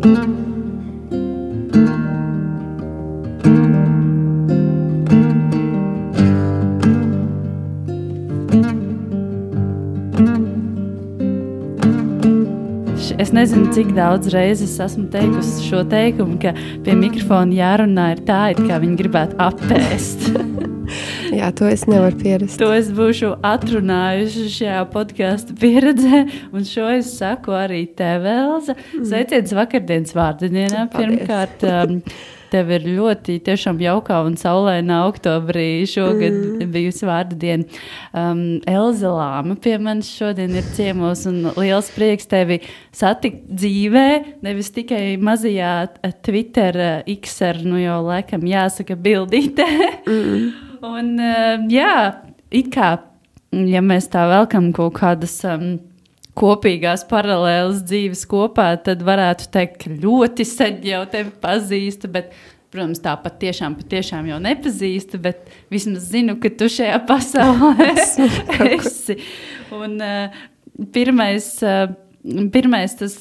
Es nezinu, cik daudz reizes esmu teikusi šo teikumu, ka pie mikrofona jārunā ir tā, it kā viņi gribētu apēst. Jā, to es nevaru pierast. To es būšu atrunājuši šajā podcastu pieredzē, un šo es saku arī tev, Elza. Sveiciens vakardienas vārdienā. Pirmkārt, tev ir ļoti tiešām jaukā un saulainā oktobrī šogad bijusi vārda diena. Elza Lāma pie manis šodien ir ciemos, un liels prieks tevi satikt dzīvē, nevis tikai mazajā Twitter X-ar, nu jau laikam jāsaka bildītē. Un jā, it kā, ja mēs tā velkam kaut kādas kopīgās paralēlas dzīves kopā, tad varētu teikt, ka ļoti sen jau tevi pazīstu, bet, protams, tā patiešām jau nepazīstu, bet vismaz zinu, ka tu šajā pasaulē esi. Un pirmais tas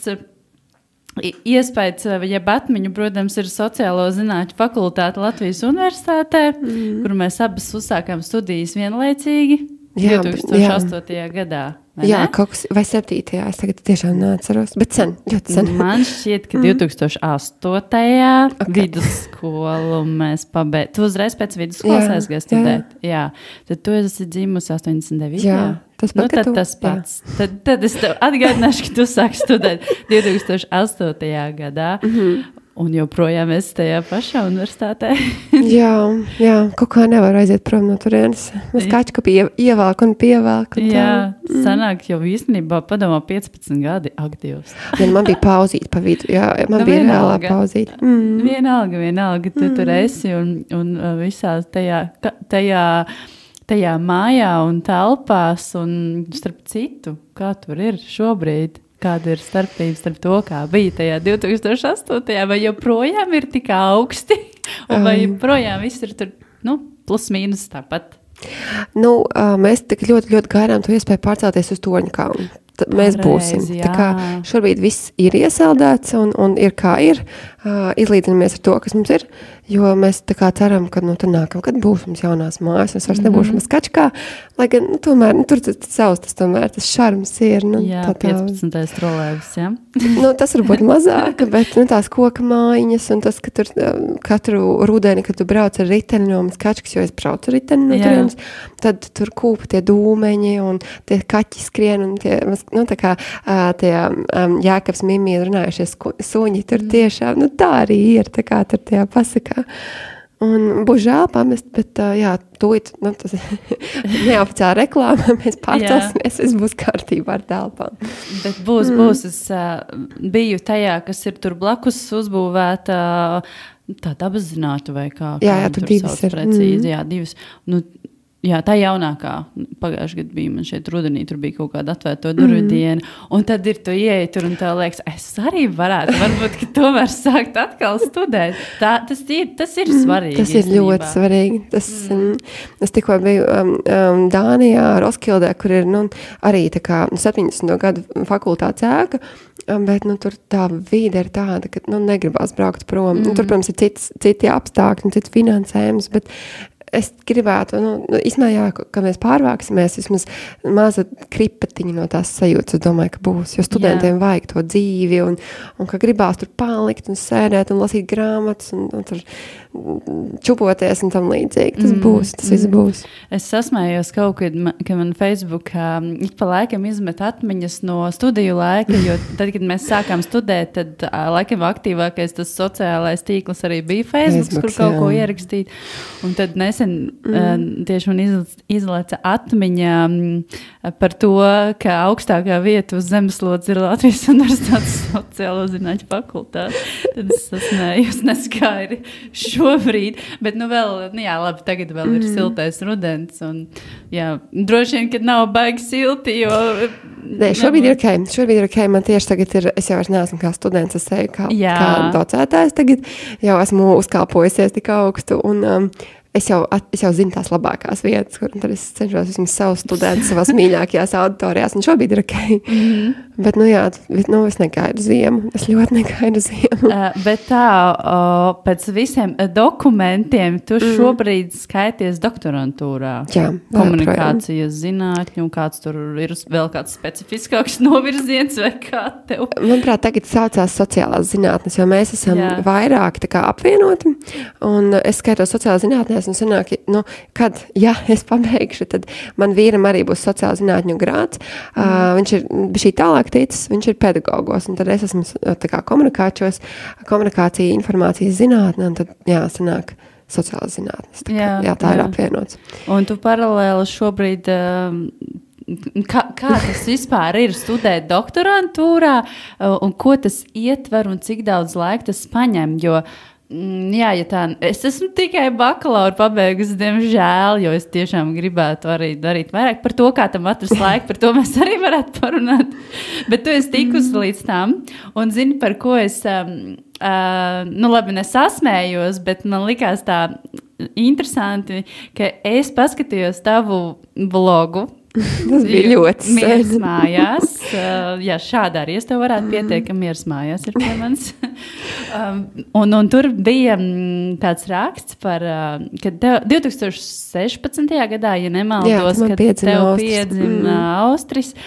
iespējas, jeb atmiņu, protams, ir sociālo zinātņu fakultāte Latvijas universitātē, kur mēs abas uzsākām studijas vienlaicīgi 2008. gadā. Jā, kaut kas, vai 7. Es tagad tiešām neatceros, bet sen, ļoti sen. Man šķiet, ka 2008. Vidusskolu mēs pabeidz. Tu uzreiz pēc vidusskolas aizgāji studēt. Jā. Tad tu esi dzimusi 89. Jā. Tas pat, tad tas pats. Tad es tev atgādināšu, ka tu sāki studēt 2008. gadā. Un joprojām esi tajā pašā universitātē. jā, kaut kā nevar aiziet prom no turienes. Mēs kačku ievelk un pievelk. Un jā, sanāk jau īstenībā padomā 15 gadi aktīvs. Man bija pauzīt pa vidu, jā, man bija reālā pauzīt. Vienalga, tu tur esi un visās tajā mājā un telpās un starp citu, kā tur ir šobrīd? Kāda ir starpība starp to, kā bija tajā 2008. Vai joprojām ir tik augsti? Vai joprojām viss ir tur, plus mīnus tāpat? Mēs tik ļoti gaidām to iespēju pārcelties uz Torņkalnu. Mēs būsim. Jā. Tā kā šobrīd viss ir iesaldēts un ir kā ir. Izlīdzinamies ar to, kas mums ir, jo mēs tā kā ceram, ka tad nākamgad būs mums jaunās mājas, un es vairs nebūšu mums kačkā, lai gan, tomēr, tur tas tomēr, tas šarms ir. Jā, 15. trolēvis, jā. Tas varbūt mazāk, bet tās koka mājiņas, un tas, ka tur katru rudeni, kad tu brauc ar riteni no mums kačkas, jo es braucu ar riteni no turienes, tad tur kūpa tie dūmeņi, un tie kaķi skrien, un tie, tā kā tie Jākabs Mimī runājušies suņi, tur tiešām, tā arī ir, tā kā tur tajā pasakā. Un būs žēl pamest, bet tūlīt, tas neoficiāla reklāma, mēs pārcelsimies, viss būs kārtībā ar telpām. Bet būs, es biju tajā, kas ir tur blakus uzbūvēta tā dabaszinātu vai kā. Jā, tur divas ir. Precīzi, jā, divas. Jā, tā jaunākā, pagājušajā gadā bija man šeit rudenī, tur bija kaut kāda atvērto durvju diena, un tad ir tu ieeji tur un tev liekas, es arī varētu, varbūt, ka tomēr sākt atkal studēt. Tas ir svarīgi. Tas ir ļoti svarīgi. Es tikko biju Dānijā, Roskildē, kur ir arī tā kā 70. gadu fakultātes ēka, bet tur tā vide ir tāda, ka negribās braukt prom. Tur, protams, ir citi apstākļi un cits finansējums, bet es gribētu, izmējā, ka mēs pārvāksimies, vismaz maza kripatiņa no tās sajūtas, es domāju, ka būs, jo studentiem vajag to dzīvi, un ka gribās tur palikt un sēdēt un lasīt grāmatas un tur čupoties un tam līdzīgi. Tas būs, tas viss būs. Es sasmējos kaut kad, ka man Facebook ik pa laikam izmet atmiņas no studiju laika, jo tad, kad mēs sākām studēt, tad laikam aktīvākais tas sociālais tīkls arī bija Facebook, kur kaut ko ierakstīt. Un tad nesen tieši man izleca atmiņa par to, ka augstākā vieta uz zemeslodes ir Latvijas universitātes sociālo zinātņu fakultāte. Tad es sasmējos, neskaidri šobrīd, bet vēl, labi, tagad vēl ir siltais rudens, un droši vien, kad nav baigi silti, jo... Nē, šobrīd ir ok, man tieši tagad ir, es jau vairs neesmu kā students, es eju kā docētājs tagad, jau esmu uzkāpojusies tik augstu, un es jau zinu tās labākās vietas, kur tad es cenšos vismaz savu studentu savās mīļākajās auditorijās, un šobrīd ir ok. Bet, es negaidu ziemu. Es ļoti negaidu ziemu. Bet tā, pēc visiem dokumentiem tu šobrīd skaities doktorantūrā. Jā, komunikācijas zinātņu, un kāds tur ir vēl kāds specifiskāks novirziens, vai kā tev? Manuprāt, tagad saucās sociālās zinātnes, jo mēs esam vairāk tā kā apvienoti, un es skaitos sociālās zinātnēs, un sanāk, kad, es pabeigšu, tad man vīram arī būs sociāla zinātņu grāds. Viņš ir šī tālāk ticis, viņš ir pedagogos, un tad es esmu tā kā komunikācija, informācijas zinātne, un tad, sanāk sociālas zinātnes. Tā ir apvienots. Un tu paralēli šobrīd... Kā tas vispār ir studēt doktorantūrā, un ko tas ietver, un cik daudz laika tas paņem, jo ja tā, es esmu tikai bakalauru pabeigusi, diemžēl, jo es tiešām gribētu arī darīt vairāk par to, kā tam atrast laiku, par to mēs arī varētu parunāt. Bet tu esi tikusi līdz tam, un zini, par ko es, labi, nesasmējos, bet man likās tā interesanti, ka es paskatījos tavu vlogu. Tas bija ļoti Mieras mājās. Šādā arī es tev varētu pieteikt, ka Mieras mājās ir pie manis. un tur bija tāds raksts par, ka 2016. gadā, ja nemaldos, kad tev piedzima Austris.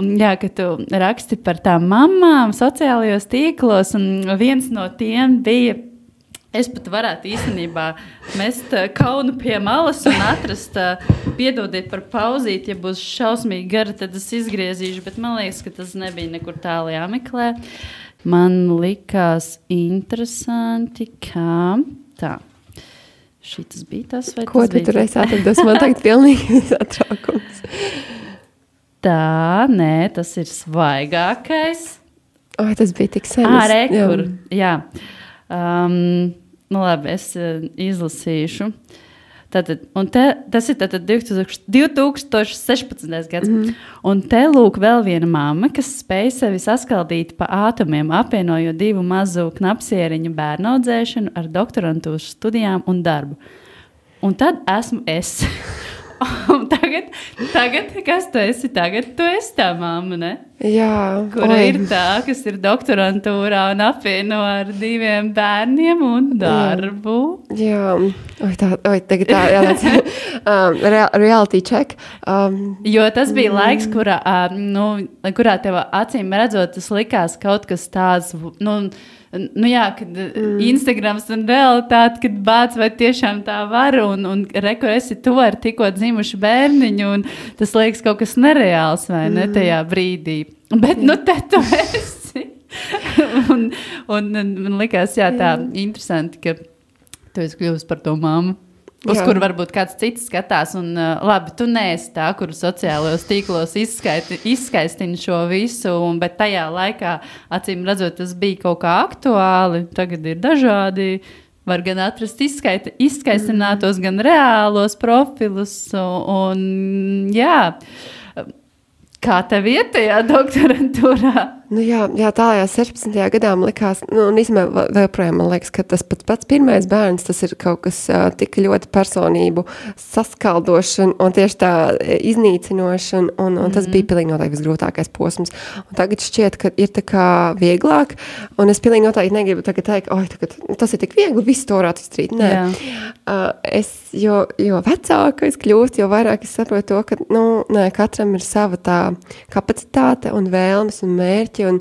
Un ka tu raksti par tām mamām sociālajos tīklos, un viens no tiem bija, es pat varētu īstenībā mest kaunu pie malas un atrast, piedodiet par pauzīt, ja būs šausmīgi gara, tad es izgriezīšu, bet man liekas, ka tas nebija nekur tālu jāmeklē. Man likās interesanti, kā tā. Šitas bija tas, vai ko tas bija? Ko tu tur esi atrados? Man tagad pilnīgi satraukums. Tā, nē, tas ir svaigākais. Tas bija tik sen. Rekur, jā. Labi, es izlasīšu. Tātad, tas ir tātad 2016. gads. Un te lūk vēl viena mamma, kas spēj sevi saskaldīt pa ātomiem, apvienojot divu mazu knapsieriņu bērnu audzēšanu ar doktorantūras studijām un darbu. Un tad esmu es. Un tagad, kas tu esi? Tagad tu esi tā mamma, ne? Jā. Kura ir tā, kas ir doktorantūrā un apvieno ar diviem bērniem un darbu. Jā. Tagad tā jālēc. Reality check. Jo tas bija laiks, kurā tev acīm redzot, tas likās kaut kas tāds, kad Instagrams un realitāte, kad bāc vai tiešām tā var, un rekur esi tu ar tikko dzimušu bērniņu, un tas liekas kaut kas nereāls, vai ne, tajā brīdī. Bet, te tu esi. un man likās, tā interesanti, ka tu esi kļuvusi par to mammu. Uz kuru varbūt kāds cits skatās, un labi, tu neesi tā, kuru sociālajos tīklos izskaistina šo visu, bet tajā laikā, acīm redzot, tas bija kaut kā aktuāli, tagad ir dažādi, var gan atrast izskaistinātos, gan reālos profilus, un kā tev iet tajā doktorantūrā? Tālajā 16. gadā man likās, un īstenībā joprojām man liekas, ka tas pats pirmais bērns, tas ir kaut kas tik ļoti personību saskaldošana un tieši tā iznīcinošana, un tas bija pilnīgi noteikti visgrūtākais posms. Un tagad šķiet, ka ir tā kā vieglāk, un es pilnīgi noteikti negribu tagad teikt, tas ir tik viegli, visu to varētu izdarīt. Nē. Jo vecāka es kļūstu, jo vairāk es saprotu to, ka katram ir sava tā kapacitāte un vēlmes un mērķi, un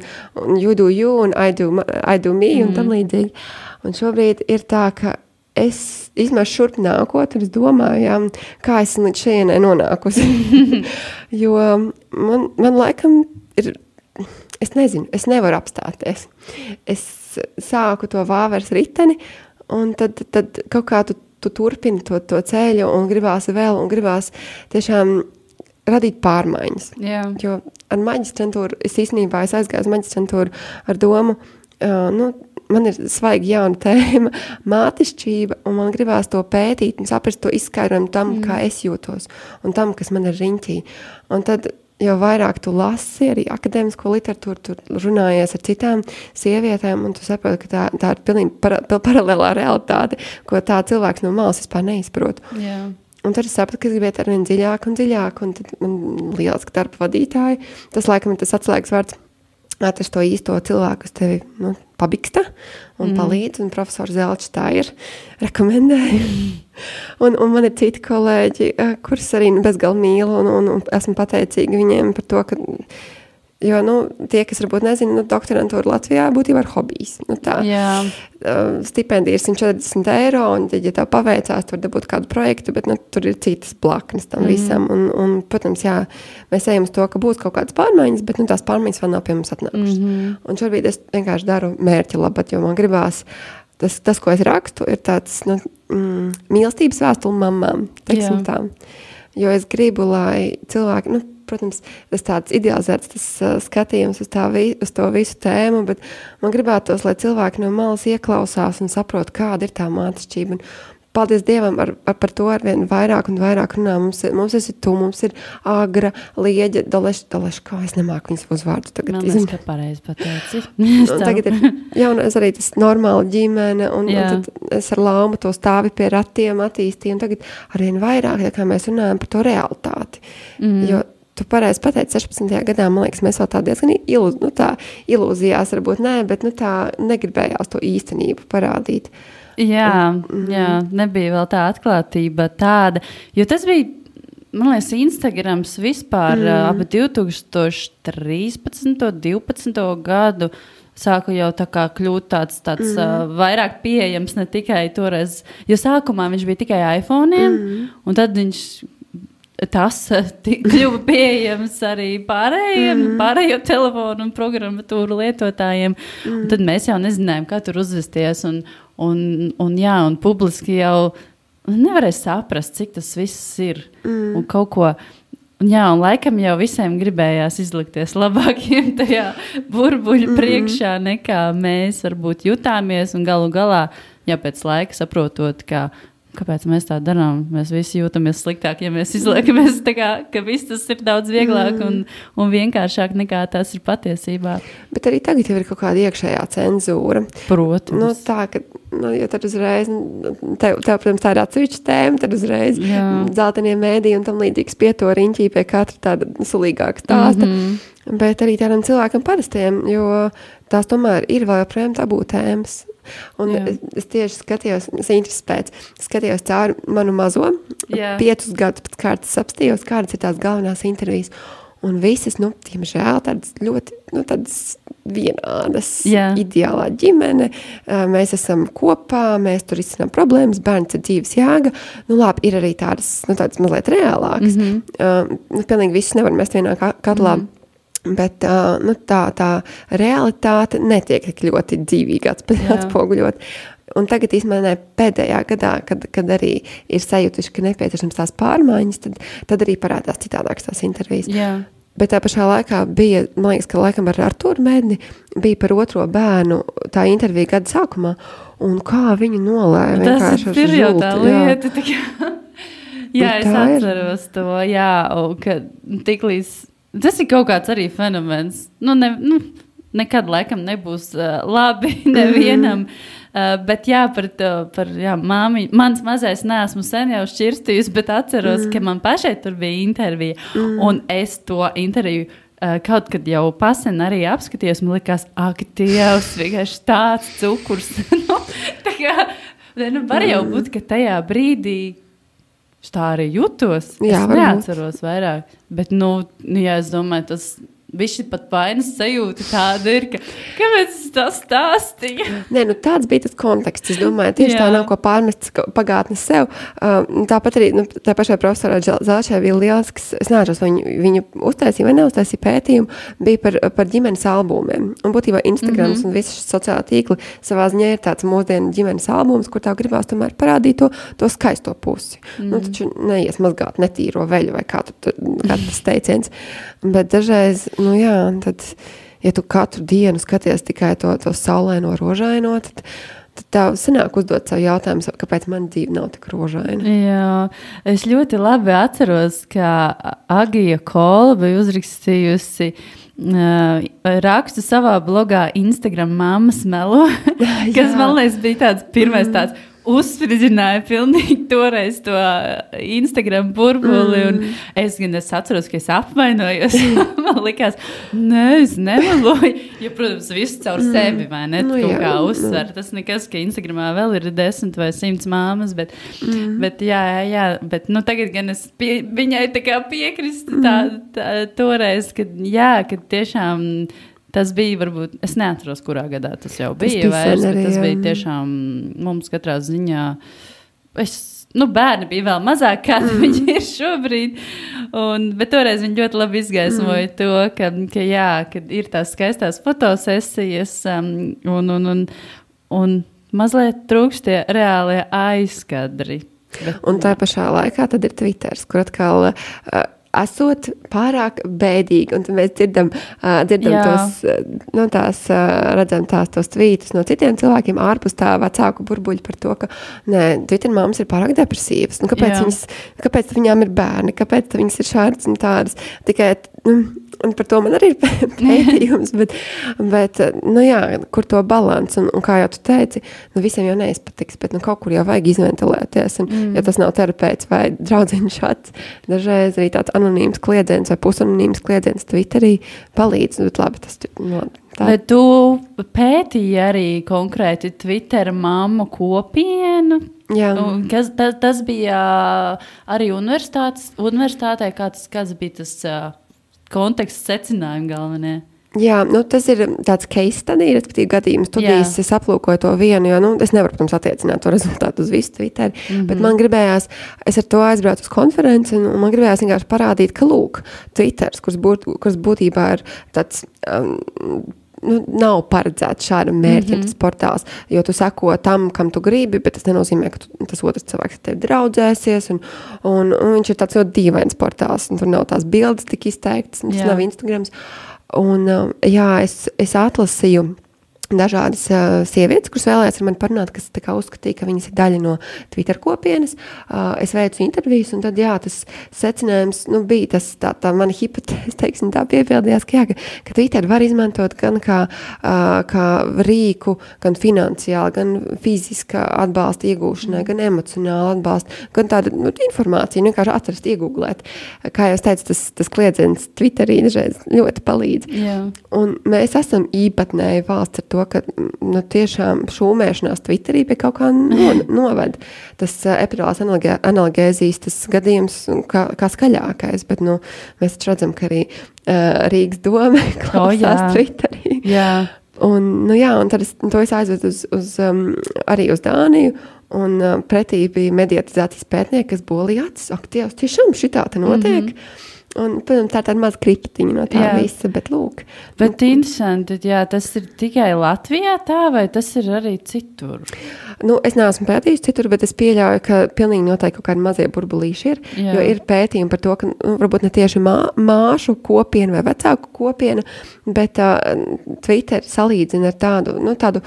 you do you, un I do me, un tam līdzīgi. Un šobrīd ir tā, ka es izmēr šurp nākot, un es domāju, kā es līdz šejienai nonākusi. Jo man laikam ir, es nezinu, es nevaru apstāties. Es sāku to vāveres riteni, un tad kaut kā tu turpini to ceļu, un gribās vēl, un gribās tiešām radīt pārmaiņas. Jā. Jo ar maģistrantūru, es aizgāju uz maģistrantūru ar domu, man ir svaigi jauna tēma, mātišķība, un man gribās to pētīt un saprast to izskaidrojumu tam, kā es jūtos, un tam, kas man ir riņķī. Un tad jo vairāk tu lasi arī akadēmisko literatūru, tu runājies ar citām sievietēm, un tu saproti, ka tā ir pilnīgi paralēlā realitāte, ko tā cilvēks no malas vispār neizprot. Jā. Un tad es sapratu, ka es gribētu arvien dziļāk un dziļāk, un tad man lieliski darba vadītāji, tas laikam ir tas atslēgas vārds, atrast to īsto cilvēku, kas tevi pabiksta un palīdz, un profesors Zelčs tā ir rekomendēja. Un man ir citi kolēģi, kurus arī bezgalīgi mīlu, un esmu pateicīga viņiem par to, ka, jo, tie, kas varbūt nezina, doktorantūra Latvijā būtībā ir hobijs. Stipendija ir 140 eiro, un, ja tev paveicās, tur dabūt kādu projektu, bet tur ir citas blaknes tam visam. Un, protams, jā, mēs ejam uz to, ka būs kaut kādas pārmaiņas, bet tās pārmaiņas vēl nav pie mums atnākušas. Un šobrīd es vienkārši daru mērķi labāk, jo man gribās, tas, ko es rakstu, ir tāds mīlestības vēstuli mamām, teiksim tā. Jo es gribu, lai cilvēki, protams, tas tāds idealizēts tas skatījums uz to visu tēmu, bet man gribētos, lai cilvēki no malas ieklausās un saprot, kāda ir tā mātešķība. Un paldies Dievam, par to arvien vairāk un vairāk runā. Mums esi tu, mums ir Agra, Lieģa, Doleško, es nemāku viņas uzvārdu tagad. Man liekas, ka pareizi pateici. Tagad ir jaunais arī tas normāla ģimene, un tad es ar Laumu to stāvi pie ratiem attīstīju, un tagad arvien vairāk, kā mēs runājam par to realitāti. Jo tu pareizi pateici, 16. gadā, man liekas, mēs vēl tā diezgan ilūzijās varbūt nē, bet tā negribējās to īstenību parādīt. Jā, nebija vēl tā atklātība tāda, jo tas bija, man liekas, Instagrams vispār ap 2013. 12. gadu sāku jau tā kā kļūt tāds vairāk pieejams, ne tikai toreiz, jo sākumā viņš bija tikai iPhone'iem, un tad tas kļuva pieejams arī pārējo telefonu un programmatūru lietotājiem, un tad mēs jau nezinājām, kā tur uzvesties, un publiski jau nevarēja saprast, cik tas viss ir, un kaut ko, un laikam jau visiem gribējās izlikties labākiem tajā burbuļu priekšā, nekā mēs varbūt jutāmies, un galu galā, pēc laika saprotot, kāpēc mēs tā darām? Mēs visi jūtamies sliktāk, ja mēs izliekamies tā kā, ka viss tas ir daudz vieglāk un vienkāršāk nekā tas ir patiesībā. Bet arī tagad jau ir kaut kāda iekšējā cenzūra. Protams. Tā, ka, jo tad uzreiz, tev, protams, tā ir atsevišķa tēma, tad uzreiz dzeltenie mēdī un tam līdzīgs pieto riņķī pie katra tāda sulīgāka stāsta. Bet arī tādam cilvēkam parastiem, jo tās tomēr ir vēl joprojām tabū tēmas. Un es tieši skatījos cauri manu mazo, 5 gadus pēc kārtas apstījos, kādas ir tās galvenās intervijas. Un visas, diemžēl, tādas ļoti, tādas vienādas, ideālā ģimene. Mēs esam kopā, mēs tur izcinām problēmas, bērns ir dzīves jēga. Labi, ir arī tādas mazliet reālākas. Pilnīgi visus nevar mest vienā katlā. Bet tā realitāte netiek tik ļoti dzīvīgi atspoguļot. Un tagad īstenībā pēdējā gadā, kad arī ir sajutuši, ka nepieciešams tās pārmaiņas, tad arī parādās citādākas tās intervijas. Bet tā pašā laikā bija, man liekas, ka laikam ar Artūru Medni bija par 2. bērnu tā intervija gada sākumā, un kā viņu nolēja vienkārši ar žultu. Tas ir jau tā lieta. Es atceros to, un ka tiklīdz tas ir kaut kāds arī fenomens. Nekad laikam nebūs labi nevienam. Bet par māmiņu. Mans mazais neesmu sen jau šķirstījus, bet atceros, ka man pašai tur bija intervija. Un es to interviju kaut kad jau pasen arī apskatījos. Man likās, ak, Dievs, vienkārši tāds cukurs. Var jau būt, ka tajā brīdī tā arī jutos. Es neatceros vairāk. Bet, es domāju, tas bišķi pat vainas sajūta tāda ir, ka kāpēc es tā stāstīju? Nē, tāds bija tas konteksts. Es domāju, tieši tā nav ko pārmest pagātnes sev. Tāpat arī, tā pašai profesorā Zelčai bija lielisks, es neatceros, viņa uztaisīja vai neuztaisīja pētījumu, bija par ģimenes albumiem. Un būtībā Instagrams un visi sociālā tīkli savā ziņā ir tāds mūsdienu ģimenes albums, kur tā gribās tomēr parādīt to skaisto pusi. Taču neies mazgāt netīro veļu vai kā tas teiciens. Bet dažreiz, tad, ja tu katru dienu skaties tikai to saulaino rožaino, tad tad tev sanāk uzdot savu jautājumu, kāpēc man dzīve nav tik rožaina. Jā, es ļoti labi atceros, ka Agija Kola bija uzrakstījusi rakstu savā blogā Instagram mammas melo, kas, man liekas, bija tāds pirmais tāds uzspridzināja pilnīgi toreiz to Instagram burbuli, un es atceros, ka es apvainojos. Man likās, es nemeloju, jo, protams, visu caur sevi, vai ne? Kaut kā uzsver. Tas nekas, ka Instagramā vēl ir 10 vai 100 māmas, bet jā, bet tagad gan es viņai tā kā piekristu toreiz, kad tiešām tas bija, varbūt, es neatceros, kurā gadā tas jau bija vairs, bet tas bija tiešām mums katrā ziņā. Bērni bija vēl mazāk, kā viņi ir šobrīd, bet toreiz viņi ļoti labi izgaismoja to, ka ir tās skaistās fotosesijas un mazliet trūkst tie reālie aizkadri. Un tā pašā laikā tad ir Twitters, kur atkal esot pārāk bēdīgi, un mēs dzirdam tos, redzam tos tvītus no citiem cilvēkiem ārpus tā vecāku burbuļu par to, ka, Twitter māmas ir pārāk depresīvas, kāpēc viņām ir bērni, kāpēc viņas ir šādas un tādas, tikai, un par to man arī ir pētījums, bet kur to balans, un kā jau tu teici, visiem jau neizpatiks, bet kaut kur jau vajag izventilēties, un ja tas nav terapeits vai draudzeņu šats, dažreiz arī tāds anonīms kliedziens vai pusanonīms kliedziens Twitterī palīdz, bet labi, tas Bet tu pētīji arī konkrēti Twitter mammu kopienu? Jā. Tas bija arī universitātē, kāds bija tas konteksts secinājumi galvenie? Jā, tas ir tāds case study, respektīvi gadījums studijas, es aplūkoju to vienu, jo, es nevaru, protams, attiecināt to rezultātu uz visu Twitter, bet man gribējās, es ar to aizbraucu uz konferenci, un man gribējās vienkārši parādīt, ka lūk, Twitters, kuras būtībā ir tāds, nav paredzēts šādam mērķim tas portāls, jo tu seko tam, kam tu gribi, bet tas nenozīmē, ka tas otrs cilvēks ar tevi draudzēsies, un viņš ir tāds ļoti dīvains portāls, un tur nav tās bildes tik izteiktas, un tas nav Instagrams. Un, es atlasīju dažādas sievietes, kuras vēlējās ar mani parunāt, kas tā kā uzskatīja, ka viņas ir daļa no Twitter kopienas. Es veicu intervijas, un tad, tas secinājums, bija tas, tā mana hipotēze, teiksim, tā piepildījās, ka Twitter var izmantot gan kā rīku, gan finansiāli, gan fiziska atbalsta iegūšanai, gan emocionāli atbalsta, gan tāda informācija, vienkārši atrast, iegūglēt. Kā jau es teicu, tas kliedziens Twitterī dažreiz ļoti palīdz. Jā. Un mēs esam īpatnēji valsts ar to, ka tiešām šūmēšanās Twitterī pie kaut kā noved. Tas epidurālās analgēzijas tas gadījums kā skaļākais, bet mēs taču redzam, ka arī Rīgas doma klausās Twitterī. Jā. Un tad es aizvedu arī uz Dāniju, un pretī bija mediatizācijas pētnieki, kas bolīja acis. Ak, Dievs, tiešām šitā te notiek. Un, protams, tā tāda maz kriptiņa no tā visa, bet lūk. Bet interesanti, tas ir tikai Latvijā tā, vai tas ir arī citur? Es neesmu pētījis citur, bet es pieļauju, ka pilnīgi noteikti kaut kādi mazie burbulīši ir, jo ir pētījumi par to, ka varbūt ne tieši māšu kopiena vai vecāku kopiena, bet Twitter salīdzina ar tādu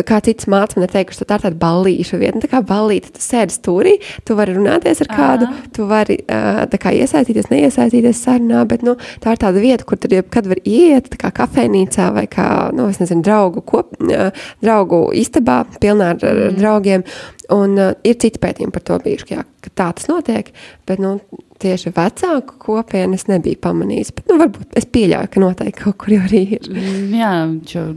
kā cits māc man ir teikuši, tā ir tāda ballīša vieta, tā kā ballīte, tu sēdi stūrī, tu vari runāties ar kādu, tu vari tā kā iesaistīties, neiesaistīties sarunā, bet, tā ir tāda vieta, kur tad jebkad var iet, tā kā kafejnīcā vai kā, es nezinu, draugu istabā, pilnā ar draugiem, un ir citi pētījumi par to bijuši, ka tā tas notiek, bet, tieši vecāku kopienas nebija pamanījis, bet, varbūt es pieļauju, ka noteikti kaut kur jau arī ir. Jā,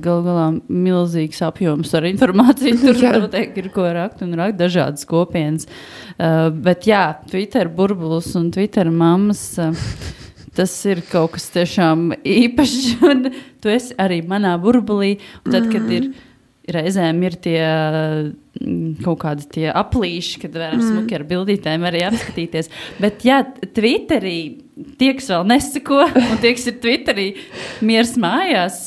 galu galā milzīgs apjoms ar informāciju, tur noteikti ir ko rakt un rakt dažādas kopienas. Bet Twitter burbulis un Twitter mammas, tas ir kaut kas tiešām īpašs, un tu esi arī manā burbulī, un tad, kad ir reizēm ir tie kaut kādi tie aplīši, kad varam smuki ar bildītēm arī apskatīties. Bet Twitterī tie, kas vēl nesako, un tie, kas ir Twitterī, miers mājās.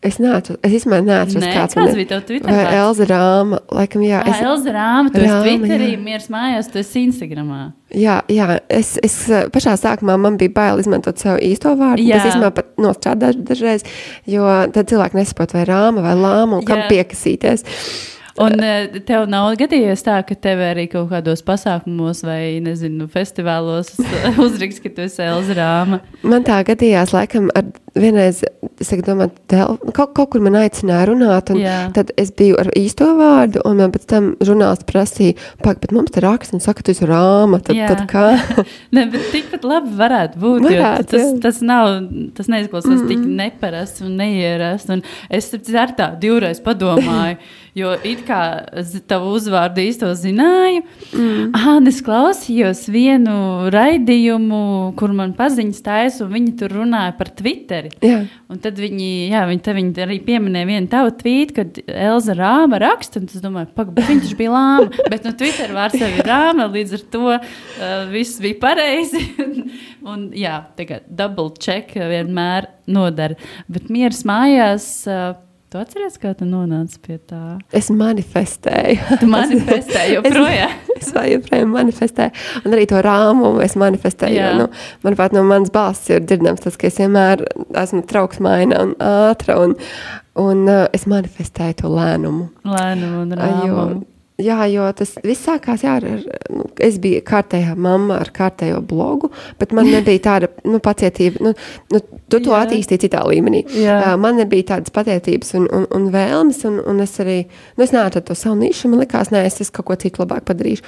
Es īstenībā neatceros, kāds bija tev Twitter? Vai Elza Rāma, laikam, Elza Rāma, tu esi Twitterī, miers mājās, tu esi Instagramā. Jā, es pašā sākumā man bija bail izmantot savu īsto vārdu. Tas īstenībā pat nostrādā dažreiz, jo tad cilvēki nesaprot vai Rāma vai Lāma un kam piekasīties. Un tev nav gadījies tā, ka tev arī kaut kādos pasākumos vai, nezinu, festivālos uzrakst, ka tu esi Elza Rāma? Man tā gadījās, laikam, vienreiz, es domāju, kaut kur man aicināja runāt, un tad es biju ar īsto vārdu, un man pēc tam žurnālisti prasīja, bet mums te raksta un saka, tu esi Rāma, tad kā? Ne, bet tikpat labi varētu būt, tas neizklausās tik neparasts un neierasts, un es ar tā divreiz padomāju, jo it kā tavu uzvārdu īsto zināju, es klausījos vienu raidījumu, kur man paziņas taisa, un viņi tur runāja par Twitteri. Jā. Un tad viņi arī pieminēja vienu tavu tvītu, kad Elza Rāma raksta, un es domāju, bet viņš bija Lāma, bet Twitter vārds jau ir Rāma, līdz ar to viss bija pareizi. Un jā, tagad double check vienmēr nodara. Bet Mieras mājās... Tu atceries, kā tu nonāci pie tā? Es manifestēju. Tu manifestēji joprojām? Es joprojām manifestēju. Un arī to Rāmumu es manifestēju. Manuprāt, no manas balss ir dzirdams tas, ka es vienmēr esmu trauksmaina un ātra. Un es manifestēju to lēnumu. Lēnumu un Rāmumu. Jā, jo tas viss sākās, es biju kārtējā mamma ar kārtējo blogu, bet man nebija tāda, pacietība, tu to attīstīji citā līmenī. Man nebija tādas pacietības un vēlmes, un es arī, es neatradu to savu nišu, man likās, es kaut ko citu labāk padarīšu.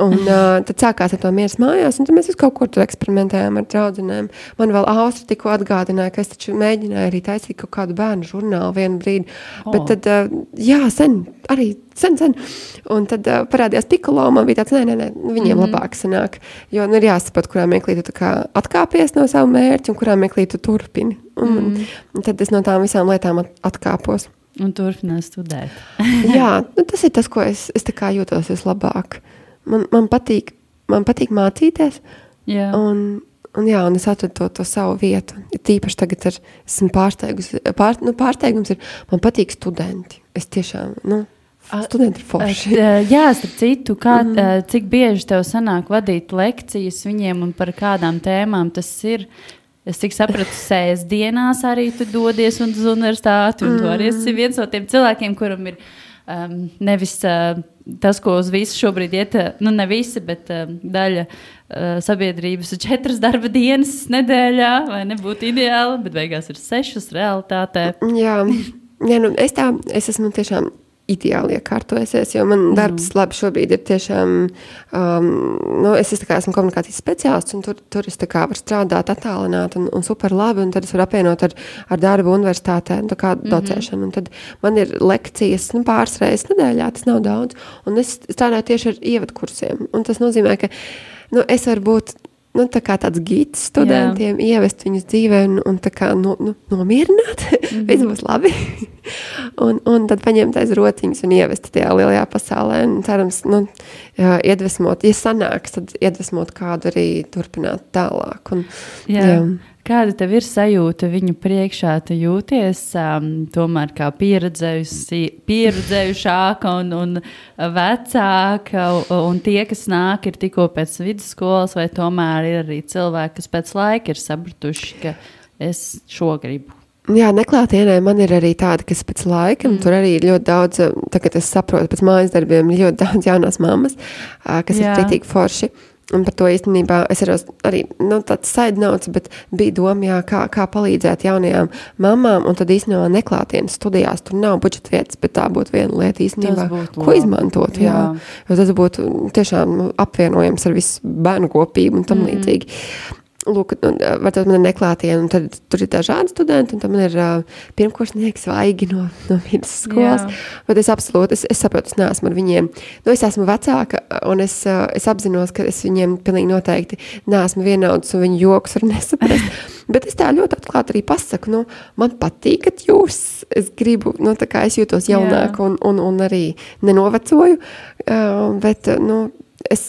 Un tad sākās ar to Mieras mājās, un tad mēs kaut ko tur eksperimentējām ar draudzenēm. Man vēl Austra tikko atgādināja, ka es taču mēģināju arī taisīt kaut kādu bērnu žurnālu vienu brīdi. Bet tad, sen. Un tad parādījās Pikolo, man bija tāds, nē, viņiem labāk sanāk. Jo ir jāsaprot, kurā mirklī tu atkāpies no savu mērķi un kurā mirklī tu turpini. Un tad es no tām visām lietām atkāpos. Un turpināt studēt. Jā, tas ir tas, ko es tā kā jūtos vislabāk. Man patīk mācīties, un es atradu to savu vietu. Tīpaši tagad esmu pārsteigums ir, man patīk studenti. Es tiešām, studenti ir forši. Jā, starp citu, cik bieži tev sanāk vadīt lekcijas viņiem un par kādām tēmām tas ir? Es tik sapratu, sēsdienās arī tu dodies un uz universitāti, un tu arī esi viens no tiem cilvēkiem, kuram ir nevis tas, ko uz visu šobrīd iet, ne visi, bet daļa sabiedrības 4 darba dienas nedēļā, vai nebūtu ideāli, bet beigās ir 6 realitātē. Jā, es esmu tiešām ideāli iekārtojusies, jo man darbs labi šobrīd ir tiešām, es esmu komunikācijas speciālists, un tur es varu strādāt attālināt un super labi, un tad es varu apvienot ar darbu universitātē, docēšanu, un tad man ir lekcijas, pāris reizes nedēļā, tas nav daudz, un es strādāju tieši ar ievadkursiem, un tas nozīmē, ka, es varu būt tā kā tāds gids studentiem, ievest viņus dzīvē un tā kā nomierināt, viss būs labi. un tad paņemt aiz rociņas un ievest tajā lielajā pasaulē. Un cerams, iedvesmot, ja sanāks, tad iedvesmot kādu arī turpināt tālāk. Jā. Kāda tev ir sajūta viņu priekšā? Tu jūties tomēr kā pieredzējušāka un vecāka, un tie, kas nāk, ir tikko pēc vidusskolas, vai tomēr ir arī cilvēki, kas pēc laika ir sapratuši, ka es šo gribu? Jā, neklātienē man ir arī tādi, kas pēc laika, un tur arī ļoti daudz, tagad es saprotu, pēc mājas darbiem ir ļoti daudz jaunās mammas, kas ir citīgi forši. Un par to īstenībā es arī tāds side notes, bet bija doma, kā palīdzēt jaunajām mamām, un tad īstenībā neklātienes studijās tur nav budžeta vietas, bet tā būtu viena lieta īstenībā, ko izmantot. Jā. Jo tas būtu tiešām apvienojams ar visu bērnu kopību un tam līdzīgi. Lūk, varbūt man ir neklātiena, un tad tur ir dažādi studenti, un tad man ir pirmkursnieki svaigi no vidusskolas. Bet es absolūti, es saprotu, es neesmu ar viņiem. Es esmu vecāka, un es apzinos, ka es viņiem pilnīgi noteikti neesmu vienauds, un viņu joks var nesaprast. Bet es tā ļoti atklāti arī pasaku, man patīk, ka es gribu, tā kā es jūtos jaunāk un arī nenovecoju, bet, es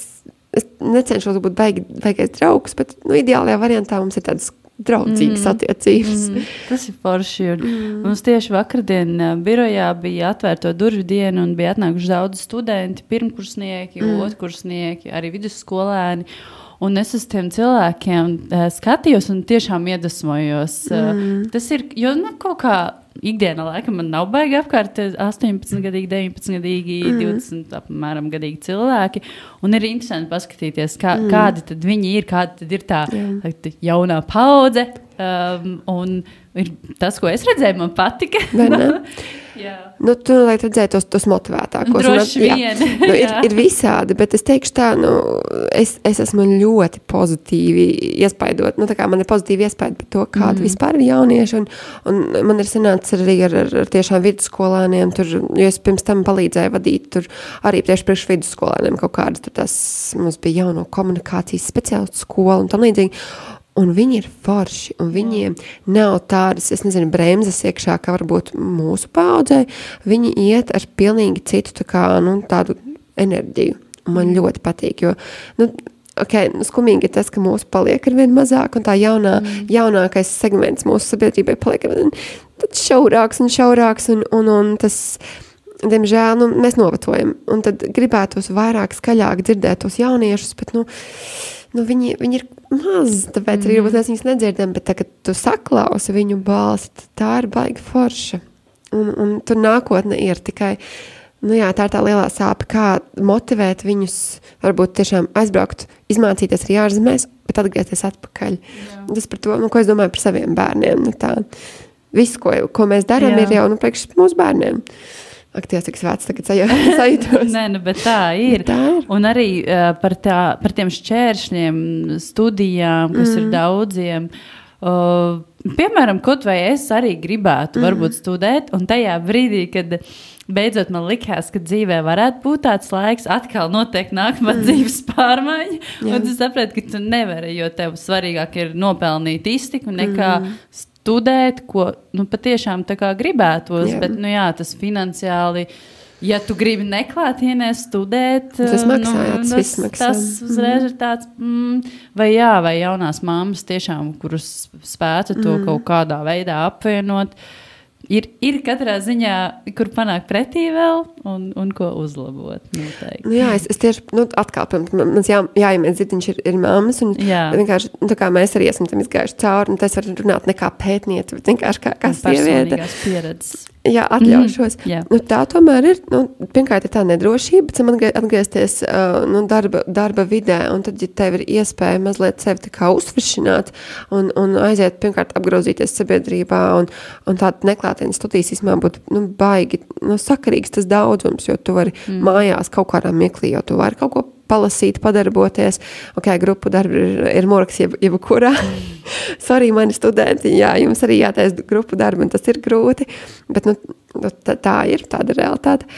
necenšos būt baigais draugs, bet ideālajā variantā mums ir tādas draudzīgas attiecības. Tas ir forši. Mums tieši vakardien birojā bija atvērto durvju diena un bija atnākuši daudz studenti, pirmkursnieki, otrkursnieki, arī vidusskolēni. un es uz tiem cilvēkiem skatījos un tiešām iedvesmojos. Tas ir, jo kaut kā ikdienā laikam man nav baigi apkārt 18-gadīgi, 19-gadīgi, 20 apmēram gadīgi cilvēki, un ir interesanti paskatīties, kādi tad viņi ir, kāda tad ir tā jaunā paudze, un ir tas, ko es redzēju, man patika. Nu, tu laikam redzēji tos motivētākos. Droši vien. Ir visādi, bet es teikšu tā, es esmu ļoti pozitīvi iespaidot. Tā kā man ir pozitīvi iespaidi par to, kāda vispār ir jaunieši, un man ir sanācis arī ar tiešām vidusskolēniem, jo es pirms tam palīdzēju vadīt tur arī tieši priekš vidusskolēniem kaut kādas, tur mums bija jauno komunikācijas speciālistu skola un tam līdzīgi. Un viņi ir forši, un viņiem nav tādas, es nezinu, bremzes iekšā, kā varbūt mūsu paudzē. Viņi iet ar pilnīgi citu tādu enerģiju. Un man ļoti patīk, jo, skumīgi ir tas, ka mūsu paliek ar vien mazāk, un tā jaunākais segments mūsu sabiedrībai paliek ar vien šaurāks, un tas, diemžēl, mēs novetojam. Un tad gribētos vairāk skaļāk dzirdēt tos jauniešus, bet, viņi ir maz, tāpēc arī mēs viņus nedzirdam, bet tagad tu saklausi viņu balsi, tā ir baigi forša. Un tur nākotne ir tikai, tā ir tā lielā sāpe, kā motivēt viņus, varbūt tiešām aizbraukt, izmācīties arī ārzemēs, bet atgriezties atpakaļ. Tas par to, ko es domāju par saviem bērniem. Viss, ko mēs darām, ir jau priekš mūsu bērniem. Ak, Dievs, cik svēts tagad sajūtos. Nē, bet tā ir. Un arī par tiem šķēršļiem, studijām, kas ir daudziem. Piemēram, kaut vai es arī gribētu varbūt studēt, un tajā brīdī, kad beidzot man likās, ka dzīvē varētu būt tāds laiks, atkal notiek nākamā dzīves pārmaiņa, un tu saprati, ka tu nevari, jo tev svarīgāk ir nopelnīt iztiku nekā studēt, ko patiešām tā kā gribētos, bet tas finansiāli, ja tu gribi neklātienē studēt, tas maksā, tas uzreiz ir tāds, vai jaunās mammas tiešām, kuras spētu to kaut kādā veidā apvienot, ir katrā ziņā, kur panākt pretī vēl un ko uzlabot. Noteikti. Es tieši, atkal, mums jāiemēt zirdiņš ir mammas, un vienkārši, kā mēs arī esam tam izgājuši cauri, un tas var runāt ne kā pētniece, bet vienkārši kā sieviete. Personīgās pieredzes. Jā, atļaušos. Tā tomēr ir, pirmkārt ir tā nedrošība, pēc tam atgriezties darba vidē, un tad, ja tev ir iespēja mazliet sevi tā kā uzfrišināt un aiziet, pirmkārt, apgrozīties sabiedrībā, un tāda neklātienes studijas īstenībā būtu baigi sakarīgs tas daudzums, jo tu vari mājās kaut kādā mirklī, jo tu vari kaut ko palasīt, padarboties. Grupu darbi ir moraks jebkurā. Sorry, mani studenti, jums arī jātaisa grupu darbi, un tas ir grūti, bet tā ir tāda realitāte.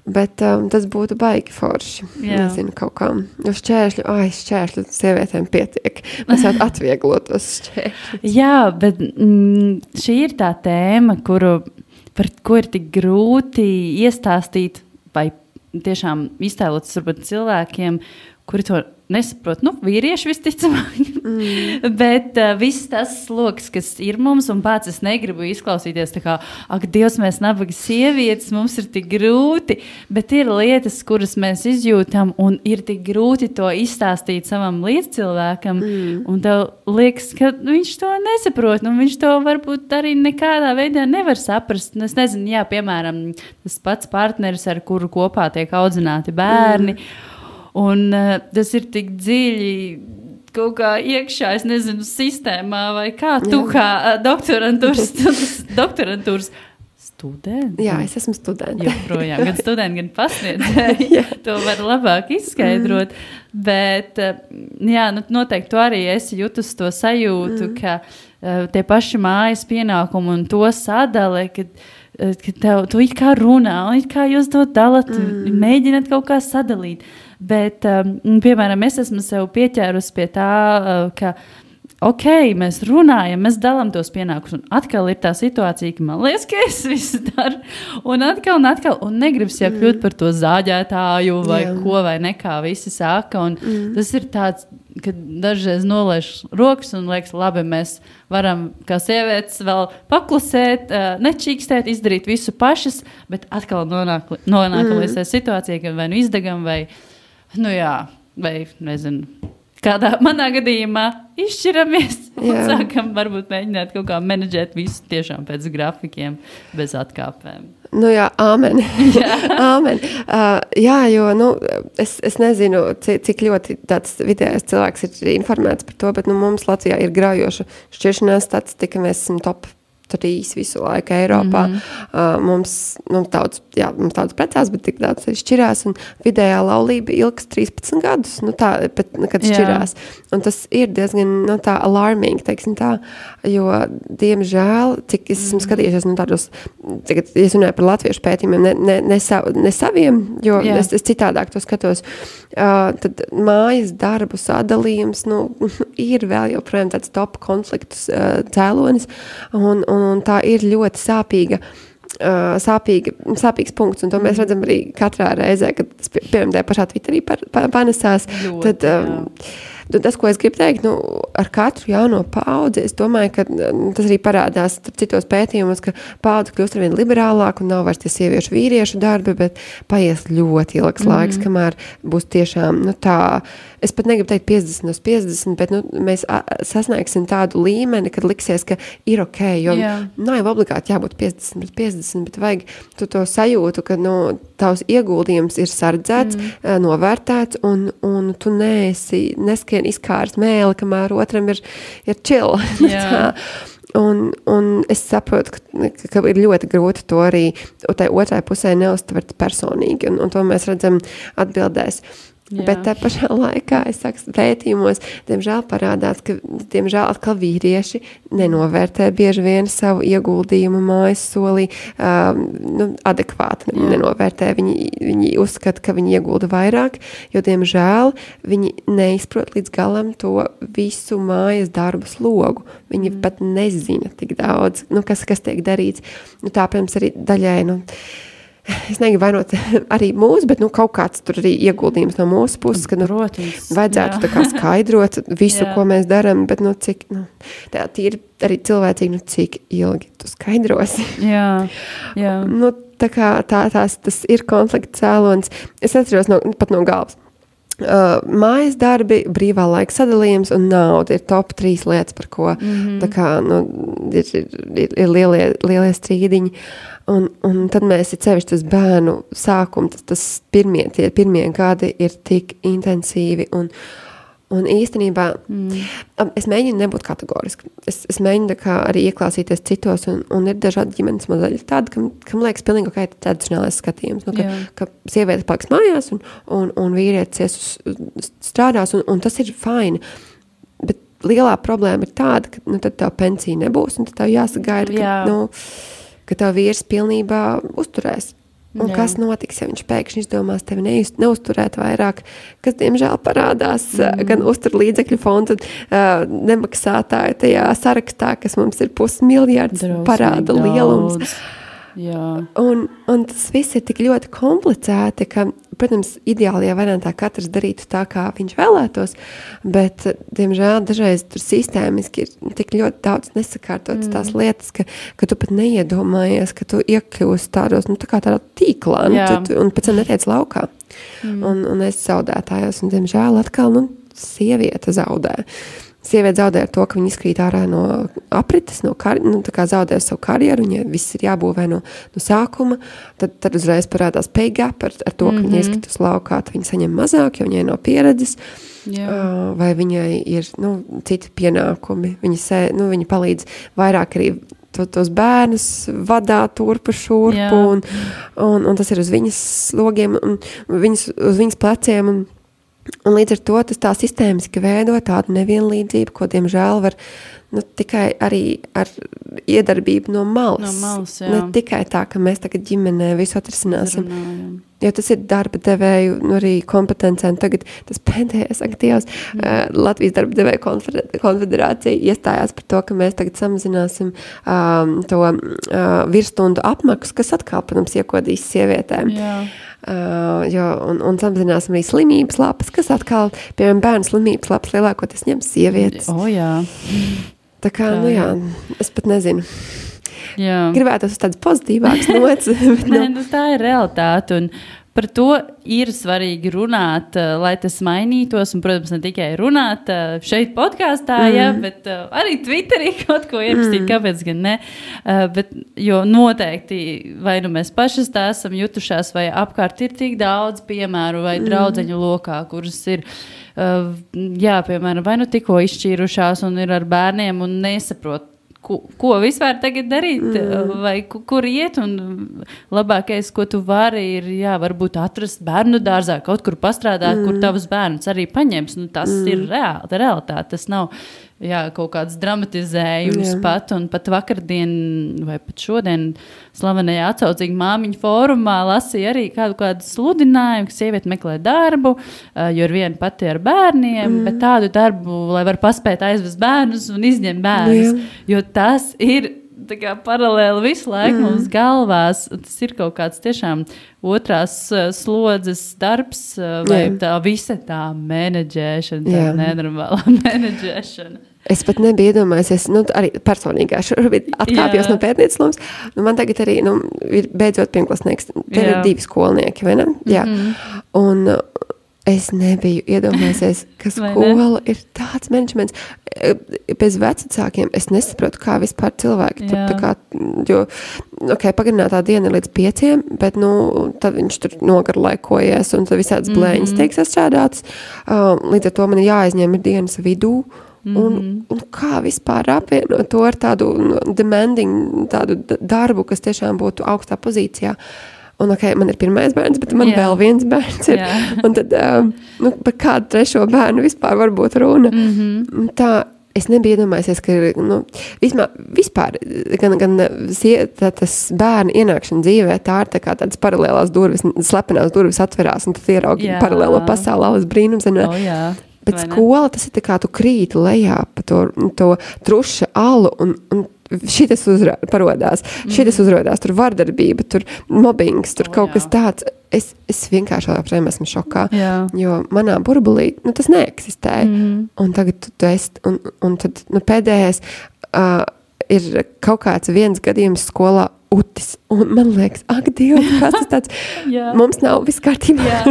Bet tas būtu baigi forši. Nezinu, kaut kā. Šķēršļu sievietēm pietiek. Mēs jau atvieglot tos šķēršļus. Jā, bet šī ir tā tēma, par ko ir tik grūti iestāstīt vai tiešām iztēlotas varbūt cilvēkiem, kuri to nesaprot. Vīrieši visticamāk. Bet viss tas sloks, kas ir mums, un pats es negribu izklausīties tā kā, ak, Dievs, mēs nabagas sievietes, mums ir tik grūti, bet ir lietas, kuras mēs izjūtam, un ir tik grūti to izstāstīt savam līdzcilvēkam, un tev liekas, ka viņš to nesaprot, un viņš to varbūt arī nekādā veidā nevar saprast. Es nezinu, piemēram, tas pats partneris, ar kuru kopā tiek audzināti bērni, un tas ir tik dziļi kaut kā iekšā, es nezinu, sistēmā vai kā. Tu kā doktorantūras studenti? Jā, es esmu studenti. Joprojām, gan studenti, gan pasniedzēji. To var labāk izskaidrot. Bet, noteikti tu arī esi jutus to sajūtu, ka tie paši mājas pienākumi un to sadale, ka tu it kā runā, un it kā jūs to dalat, mēģināt kaut kā sadalīt. Bet, piemēram, es esmu sev pieķērus pie tā, ka mēs runājam, mēs dalām tos pienākumus, un atkal ir tā situācija, ka man liekas, ka es visu daru, un atkal, un negribas jau kļūt par to zāģētāju vai ko, vai nekā visi saka, un tas ir tāds, ka dažreiz nolaiž rokas un liekas, labi, mēs varam kā sievietes vēl paklusēt, nečīkstēt, izdarīt visu pašas, bet atkal nonākam līdz tā situācija, ka vai izdegam, vai, vai nezinu, kādā manā gadījumā izšķiramies un sākam varbūt mēģināt kaut kā menedžēt visu tiešām pēc grafikiem, bez atkāpēm. Nu jā, āmen. Āmen. Jā, jo, es nezinu, cik ļoti tāds vidējais cilvēks ir informēts par to, bet, mums Latvijā ir graujoša šķiršanās statistika, mēs esam top 3 visu laiku Eiropā. Mums daudz precās, bet tik daudz arī šķirās, un vidējā laulība ilgs 13 gadus, kad šķirās. Un tas ir diezgan, tā alarming, teiksim tā, jo, diemžēl, cik es esmu skatījušies, tādos, tagad, ja es runāju par latviešu pētījumiem, ne saviem, jo es citādāk to skatos, tad mājas darbu sadalījums, ir vēl joprojām tāds top konfliktus cēlonis, un tā ir ļoti sāpīgs punkts, un to mēs redzam arī katrā reizē, kad tas, piemēram, tajā pašā Twitterī panesās. Tad, tas, ko es gribu teikt, ar katru jauno paudzi, es domāju, ka tas arī parādās citos pētījumos, ka paudze kļūst arvien liberālāk un nav vairs tie sieviešu vīriešu darbi, bet paies ļoti ilgs laiks, kamēr būs tiešām, es pat negribu teikt 50 uz 50, bet mēs sasniegsim tādu līmeni, kad liksies, ka ir ok, jo nav jau obligāti jābūt 50 pret 50, bet vajag tu to sajūtu, ka tavs ieguldījums ir sardzēts, novērtēts, un tu neskrien izkārs mēli, kamēr otram ir chill. Un es saprotu, ka ir ļoti grūti to arī tai otrai pusē neuztvert personīgi, un to mēs redzam atbildēs. Bet tā pašā laikā, es saku, pētījumos, diemžēl parādās, ka, diemžēl, atkal vīrieši nenovērtē bieži vien savu ieguldījumu mājas solī, adekvāti nenovērtē. Viņi uzskata, ka viņi iegulda vairāk, jo, diemžēl, viņi neizprot līdz galam to visu mājas darbu slogu. Viņi pat nezina tik daudz, kas tiek darīts. Tā, protams, arī daļai, es negribu vainot arī mūsu, bet kaut kāds tur arī ieguldījums no mūsu puses, ka vajadzētu tā kā skaidrot visu, ko mēs darām, bet cik, tā ir arī cilvēcīgi, cik ilgi tu skaidrosi. Jā. Tā kā tas ir konflikta cēlonis. Es atceros pat no galvas. Mājas darbi, brīvā laika sadalījums un nauda ir top 3 lietas, par ko tā kā, ir lielie strīdiņi. Un tad mēs ir sevišķi tas bērnu sākumu, tas pirmie gadi ir tik intensīvi un īstenībā es mēģinu nebūt kategoriski. Es mēģinu tā kā arī ieklausīties citos un ir dažādi ģimenes modeļi. Tāda, kam liekas pilnīgi ok tradicionālais skatījums. Ka sieviete paliks mājās un vīrietis strādās un tas ir fine. Bet lielā problēma ir tāda, ka tad tev pensija nebūs un tad tev jāsagaida, ka tev vīrs pilnībā uzturēs. Un kas notiks, ja viņš pēkšņi izdomās tevi neuzturēt vairāk, kas, diemžēl, parādās gan uztur līdzekļu fondu nemaksātāju tajā sarakstā, kas mums ir 500 miljards parāda lielums. Un tas viss ir tik ļoti komplicēti, ka, protams, ideālajā variantā katrs darītu tā, kā viņš vēlētos, bet, diemžēl, dažreiz tur sistēmiski ir tik ļoti daudz nesakārtotas tās lietas, ka tu pat neiedomājies, ka tu iekļūsi tādos, tā kā tādā tīklā, un pēc tam netiec laukā. Un es zaudētājos, un, diemžēl, atkal, sieviete zaudē. Sieviete zaudē ar to, ka viņa izkrīt ārā no aprites, tā kā zaudē savu karjeru, viņai viss ir jābūvē no sākuma, tad uzreiz parādās pay gap ar to, ka viņa izkrīt uz laukā, tad viņa saņem mazāk, jo viņai nav pieredzes, vai viņai ir, citi pienākumi, viņa palīdz vairāk arī tos bērnus vadā turpu šurpu, un tas ir uz viņas slogiem, uz viņas pleciem, un līdz ar to tas tā sistēmiski veido tādu nevienlīdzību, ko, diemžēl, var tikai arī ar iedarbību no malas. Ne tikai tā, ka mēs tagad ģimenē visu atrisināsim. Jo tas ir darba devēju, arī kompetencēm. Tagad tas pēdējais aktīvs Latvijas darba devēju konfederācija iestājās par to, ka mēs tagad samazināsim to virsstundu apmaksu, kas atkal, protams, iekodīs sievietēm. Un samazināsim arī slimības lapas, kas atkal, piemēram, bērnu slimības lapas lielākoties ņem sievietes. Tā kā, es pat nezinu. Gribētu uz tādas pozitīvākas nots. Tā ir realitāte, un par to ir svarīgi runāt, lai tas mainītos. Un, protams, ne tikai runāt šeit podkāstā, bet arī Twitterī kaut ko ierakstīt, kāpēc gan ne. Jo noteikti vai nu mēs pašas tā esam jutušās, vai apkārt ir tik daudz piemēru vai draudzeņu lokā, kuras ir, piemēram, vai nu tikko izšķīrušās un ir ar bērniem un nesaprot, ko vispār tagad darīt, vai kur iet, un labākais, ko tu vari, ir, varbūt atrast bērnu dārzā, kaut kur pastrādāt, kur tavus bērnus arī paņems. Nu, tas ir realitāte, tas nav kaut kāds dramatizējums pat, un pat vakardien, vai pat šodien slavenajā atsaucīgi māmiņu fórumā lasīja arī kādu sludinājumu, ka sieviete meklē darbu, jo ir viena pati ar bērniem, bet tādu darbu, lai var paspēt aizvest bērnus un izņemt bērnus, jo tas ir tā kā paralēli visu laiku mums galvās, un tas ir kaut kāds tiešām otrās slodzes darbs, vai tā visa tā menedžēšana, tā nenormālā menedžēšana. Es pat nebiju iedomājusies, arī personīgā šobrīd atkāpjos no pētnieces lomas. Man tagad arī, ir beidzot pirmklasnieks. Tev ir 2 skolnieki, vai ne? Jā. Un es nebiju iedomājusies, ka skola ir tāds menedžments. Bez vecākiem es nesaprotu, kā vispār cilvēki tur tā kā, jo, pagarinātā diena ir līdz 5, bet, tad viņš tur nogarlaikojies un tad visādas blēņas tiek sašķādātas. Līdz ar to man ir jāaizņem dienas vidū. Un kā vispār apvienot to ar tādu demanding tādu darbu, kas tiešām būtu augstā pozīcijā. Un, man ir pirmais bērns, bet man vēl viens bērns ir. Un tad, par kādu 3. bērnu vispār var būt runa. Tā, es nebiju iedomājusies, ka vispār gan tas bērnu ienākšana dzīvē, tā ir tā kā tādas paralēlās durvis, slepenās durvis atverās, un tad ieraugi paralēlo pasauli, alas brīnums. Bet skola, tas ir tā kā tu krīti lejā pa to truša alu, un šitas parodās, šitas uzrodās, tur vardarbība, tur mobbings, tur kaut kas tāds. Es vienkārši joprojām esmu šokā, jo manā burbulī, tas neeksistē. Un tagad tu esi, un tad pēdējais ir kaut kāds viens gadījums skolā utis. Un man liekas, ak, Dievs, kas tas tāds? Mums nav viss kārtībā.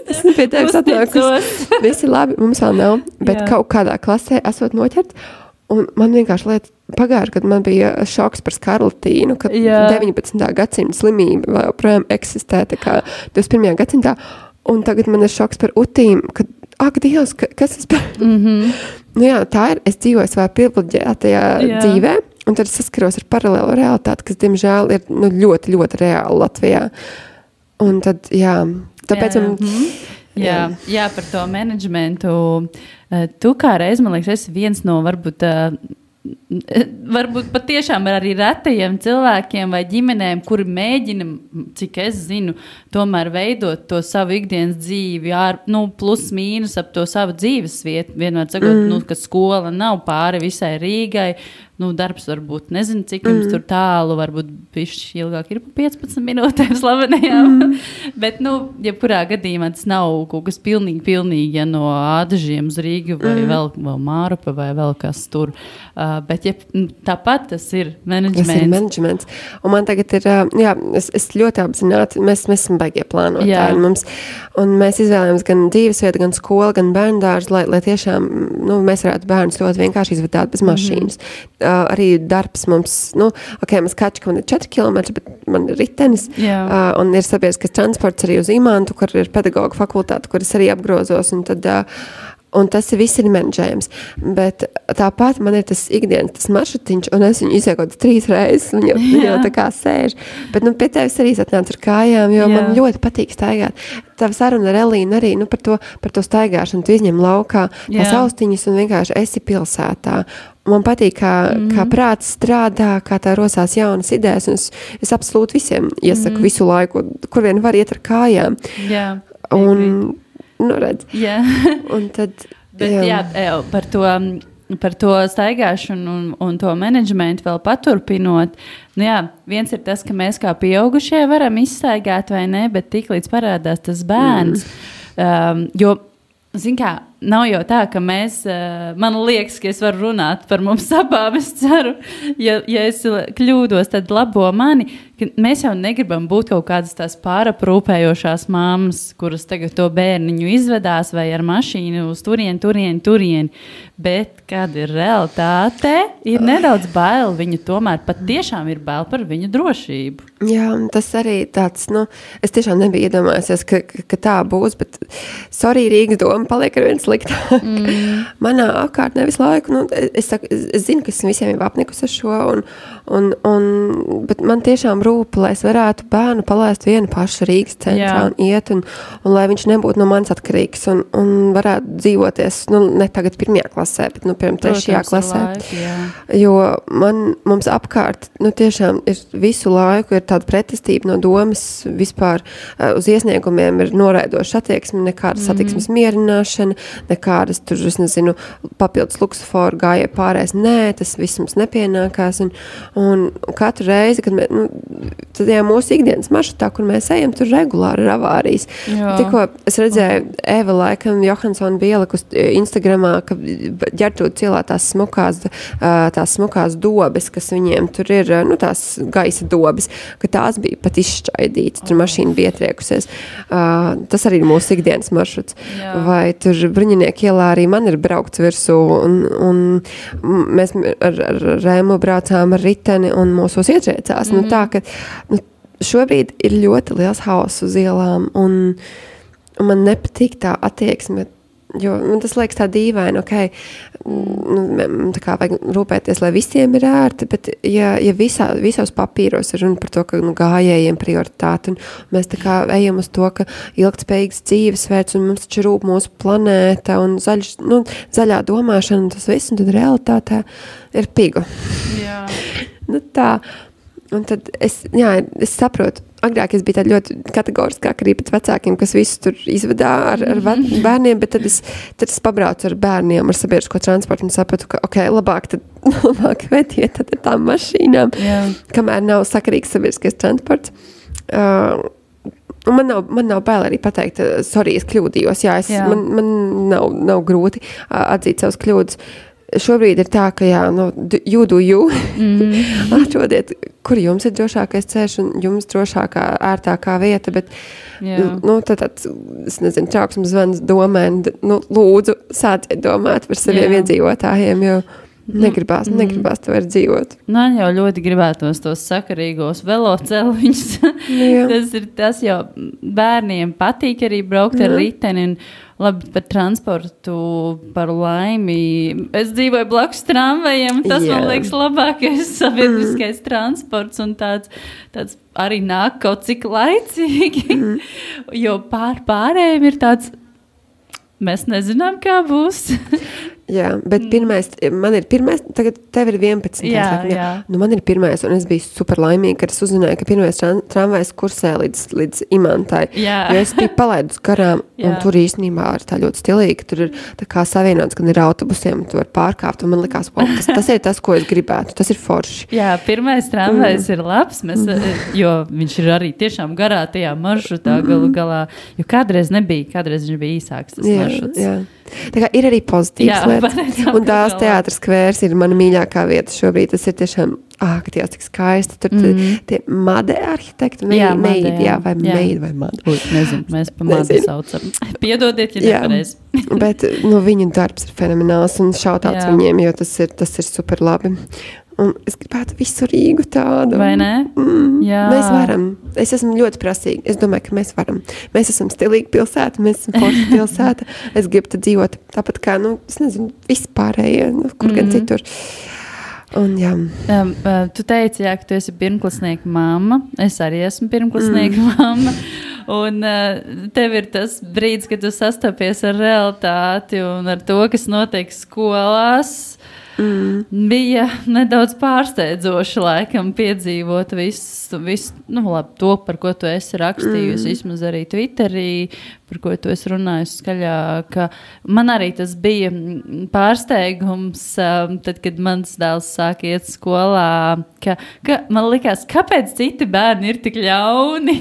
Es pie tevis atnākus. Visi labi, mums vēl nav, bet kaut kādā klasē esot noķert. Un man vienkārši pagājuši, kad man bija šoks par skarlatīnu, kad 19. gadsimta slimība vēl joprojām eksistē, tā kā 21. gadsimtā. Un tagad man ir šoks par utīm, kad, ak, Dievs, kas tas par? Tā ir, es dzīvoju savā privileģētajā dzīvē, un tad es saskaros ar paralēlo realitāti, kas, diemžēl, ir ļoti, ļoti reāli Latvijā. Un tad, tāpēc... Jā, par to menedžmentu. Tu kā reiz, man liekas, esi viens no varbūt patiešām arī retajiem cilvēkiem vai ģimenēm, kuri mēģina, cik es zinu, tomēr veidot to savu ikdienas dzīvi, plus mīnus ap to savu dzīves vietu. Vienmēr sakot, ka skola nav pāri visai Rīgai, darbs varbūt nezinu, cik jums tur tālu, varbūt pišķi ilgāk ir pa 15 minūtēm slavenajām. Bet, jebkurā gadījumā tas nav kaut kas pilnīgi, no Ādažiem uz Rīgu vai vēl Mārupa vai vēl kas tur. Bet tāpat tas ir menedžments. Tas ir menedžments. Un man tagad ir, es ļoti apzināti, mēs esam baigie plānotāji. Un mēs izvēlējām gan dzīvesvietu, gan skolu, gan bērndārzu, lai tiešām, mēs varētu bērnus ļoti vienkārši izvedāt bez mašīnas. Arī darbs mums, mēs kaču, ka man ir 4 kilometri, bet man ir ritenis, un ir sabiedriskais transports arī uz Imantu, kur ir pedagoga fakultāte, kur es arī apgrozos, un tad, un tas viss ir menedžējams. Bet tāpat man ir tas ikdienas, tas maršrutiņš, un es viņu iziekotu 3 reizes, un jau tā kā sēž. Bet, pie tevis arī atnāca ar kājām, jo man ļoti patīk staigāt. Tava saruna ar Elīnu arī, par to staigāšanu, tu izņem laukā tās austiņas un vienkārši esi pilsētā. Man patīk, kā prāts strādā, kā tā rosās jaunas idejas, un es absolūti visiem iesaku visu laiku, kur vien var iet ar kājām. Un, redz. Un tad, par to staigāšanu un to menedžmentu vēl paturpinot. Viens ir tas, ka mēs kā pieaugušie varam izstaigāt vai ne, bet tik līdz parādās tas bērns. Jo, zin kā, nav jau tā, ka mēs, man liekas, ka es varu runāt par mums abām, es ceru, ja es kļūdos, tad labo mani, ka mēs jau negribam būt kaut kādas tās pāraprūpējošās māmas, kuras tagad to bērniņu izvedās vai ar mašīnu uz turien, bet kad ir realitāte, ir nedaudz bail, viņu tomēr pat tiešām ir bail par viņu drošību. Jā, tas arī tāds, es tiešām nebiju iedomājusies, ka tā būs, bet sorry, Rīgas doma paliek ar viens sliktāk. Manā apkārtnē visu laiku, es zinu, ka es visiem jau apnikus ar šo, bet man tiešām rūp, lai es varētu bērnu palaist vienu pašu Rīgas centrā un iet, un lai viņš nebūtu no manis atkarīgs, un varētu dzīvoties, ne tagad 1. klasē, bet, piemēram, 3. klasē. Jo mums apkārt, tiešām ir visu laiku ir tāda pretestība no domas vispār uz iesniegumiem ir noraidoša attieksme, nekāda satiksmes mierināšana, nekādas tur, es nezinu, papildus luksuforu gāja pārējais. Nē, tas viss mums nepienākās. Un katru reizi, kad tajā mūsu ikdienas maršrutā, kur mēs ejam, tur regulāri ir avārijas. Tikko es redzēju, Eva laikam Johansona bija ielikusi Instagramā, ka Ģertrūda cielā tās smukās dobes, kas viņiem tur ir, tās gaisa dobes, ka tās bija pat izšķaidītas, tur mašīna bija ietriekusies. Tas arī ir mūsu ikdienas maršruts. Vai tur Bruņinieku ielā arī man ir braukts virsū, un mēs ar Rēmu braucām ar riteni un mūsos ietriecās. Tā, ka šobrīd ir ļoti liels hauss uz ielām, un man nepatīk tā attieksme, jo tas liekas tā dīvaini, tā kā vajag rūpēties, lai visiem ir ērti, bet ja visos papīros ir runa par to, ka gājējiem prioritāti, un mēs tā kā ejam uz to, ka ilgtspējīgs dzīvesveids, un mums taču rūp mūsu planēta, un zaļā domāšana, un tas viss, un tad realitātē ir pigu. Jā. Tā. Un tad es saprotu, agrāk es biju tā ļoti kategoriskāk arī pret vecākiem, kas visu tur izvedā ar bērniem, bet tad es pabraucu ar bērniem, ar sabiedrisko transportu un sapratu, ka labāk vediet tad ar tām mašīnām, kamēr nav sakarīgs sabiedriskais transports. Un man nav bail arī pateikt, sorry, es kļūdījos, man nav grūti atzīt savus kļūdus. Šobrīd ir tā, ka you do you. Atrodiet, kur jums ir drošākais ceļš un jums drošākā, ērtākā vieta, bet, tad, es nezinu, trauksmes zvans domēni, lūdzu, sāciet domāt par saviem iedzīvotājiem, jo negribās to var dzīvot. Man jau ļoti gribētos tos sakarīgos veloceliņus. Tas ir tas, jo bērniem patīk arī braukt ar riteni un labi par transportu, par laimi. Es dzīvoju blakus tramvajiem, tas man liekas labākais sabiedriskais transports un tāds arī nāk kaut cik laicīgi, jo pārējiem ir tāds, mēs nezinām, kā būs. Jā, bet man ir pirmais, tagad tev ir 11. Jā. Man ir pirmais, un es biju super laimīga, kad es uzzināju, ka pirmais tramvajs kursē līdz Imantai. Jo es biju palaidus garām, un tur īstenībā ir tā ļoti stilīgi, tur ir tā kā savienots, gan ir autobusiem, tu var pārkāpt, un man likās, tas ir tas, ko es gribētu, tas ir forši. Jā, pirmais tramvajs ir labs, jo viņš ir arī tiešām garā tajā maršrutā galu galā, jo kādreiz viņš bija īsāks tas maršruts. Jā. Tā kā ir arī pozitīvs lietas. Un tās teātras skvērs ir mana mīļākā vieta šobrīd. Tas ir tiešām, ka tās tik skaisti. Tur tie Made arhitekti, Meid vai Made. Nezinu, mēs pa Made saucam. Piedodiet, ja nepareiz. Bet viņu darbs ir fenomenāls un šautauts viņiem, jo tas ir super labi. Un es gribētu visu Rīgu tādu. Vai ne? Mēs varam. Es esmu ļoti prasīga. Es domāju, ka mēs varam. Mēs esam stilīga pilsēta, mēs esam forša pilsēta. Es gribu te dzīvot tāpat kā, es nezinu, vispārējie, kur gan citur. Un, tu teici, ka tu esi pirmklasnieka mamma. Es arī esmu pirmklasnieka mamma. Un tev ir tas brīdis, kad tu sastopies ar realitāti un ar to, kas notiek skolās. Bija nedaudz pārsteidzoši laikam piedzīvot visu labi, to, par ko tu esi rakstījusi, vismaz arī Twitterī, par ko tu esi runājusi skaļā, ka man arī tas bija pārsteigums, tad, kad mans dēls sāk iet skolā, ka man likās, kāpēc citi bērni ir tik ļauni?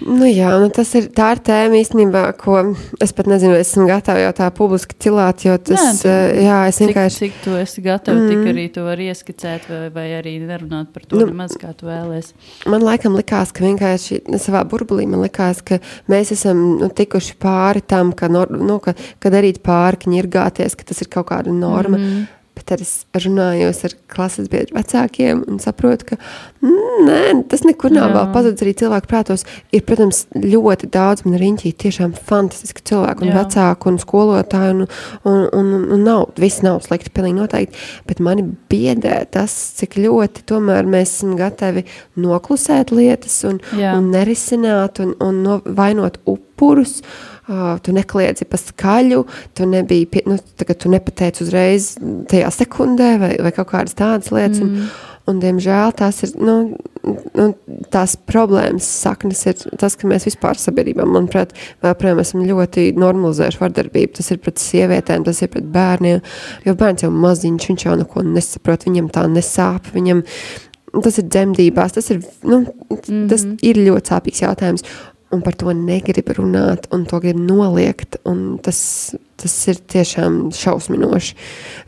Nu jā, tā ir tēma īstenībā, ko es pat nezinu, vai esmu gatava jau tā publiski cilāt, jo tas, es vienkārši... Cik tu esi gatava, tik arī tu vari ieskicēt, vai arī nerunāt par to nemaz, kā tu vēlies. Man laikam likās, ka vienkārši savā burbulī man likās, ka mēs esam tikuši pāri tam, ka darīt pāri, ka ņirgāties, ka tas ir kaut kāda norma. Bet arī es runājos ar klases biedru vecākiem un saprotu, ka nē, tas nekur nav vēl pazudis arī cilvēku prātos. Ir, protams, ļoti daudz man riņķī tiešām fantastiski cilvēki un vecāku un skolotāju un viss nav slikti, pilnīgi noteikti. Bet mani biedē tas, cik ļoti tomēr mēs esam gatavi noklusēt lietas un nerisināt un vainot upurus. Tu nekliedzi pa skaļu, tu nebija, tu nepateici uzreiz tajā sekundē vai kaut kādas tādas lietas. Un diemžēl tās ir, tās problēmas saknes ir tas, ka mēs vispār sabiedrībā, manuprāt, vēlprājām esam ļoti normalizējuši vardarbību. Tas ir pret sievietēm, tas ir pret bērniem, jo bērns jau maziņš, viņš jau neko nesaprot, viņam tā nesāp, tas ir dzemdībās, tas ir ļoti sāpīgs jautājums. Un par to negrib runāt, un to grib noliegt, un tas ir tiešām šausminoši.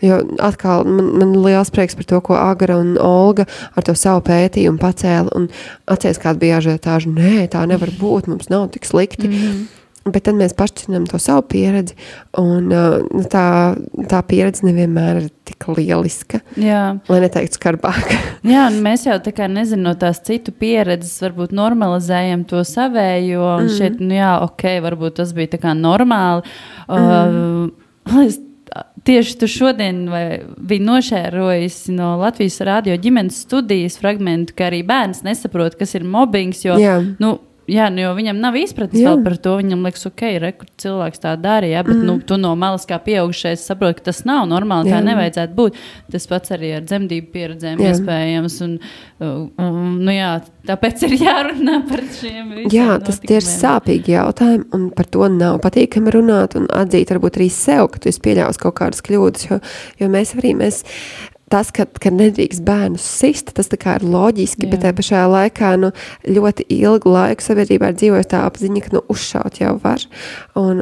Jo atkal man liels prieks par to, ko Agra un Olga ar to savu pētījumu pacēla, un atceries, kāda bija ažiotāža, nē, tā nevar būt, mums nav tik slikti. Bet tad mēs pašķinām to savu pieredzi, un tā pieredze nevienmēr ir tik lieliska, lai neteiktu skarbāka. Jā, un mēs jau tā kā nezinu no tās citu pieredzes, varbūt normalizējam to savējo, un šeit, varbūt tas bija tā kā normāli. Tieši tu šodien bija nošērojis no Latvijas radio ģimenes studijas fragmentu, ka arī bērns nesaprot, kas ir mobbings, jo, jo viņam nav izpratnes vēl par to. Viņam liekas, kur cilvēks tā dara, bet tu no malas kā pieaugušais saproti, ka tas nav normāli, tā nevajadzētu būt. Tas pats arī ar dzemdību pieredzēm iespējams. Tāpēc ir jārunā par šiem visiem. Jā, tas tie ir sāpīgi jautājumi, un par to nav patīkami runāt un atzīt varbūt arī sev, ka tu esi pieļāvis kaut kādas kļūdas, jo mēs tas, ka nedrīkst bērnus sist, tas tā kā ir loģiski, bet tajā pašā laikā ļoti ilgu laiku sabiedrībā ir dzīvojusi tā apziņa, ka uzšaut jau var. Un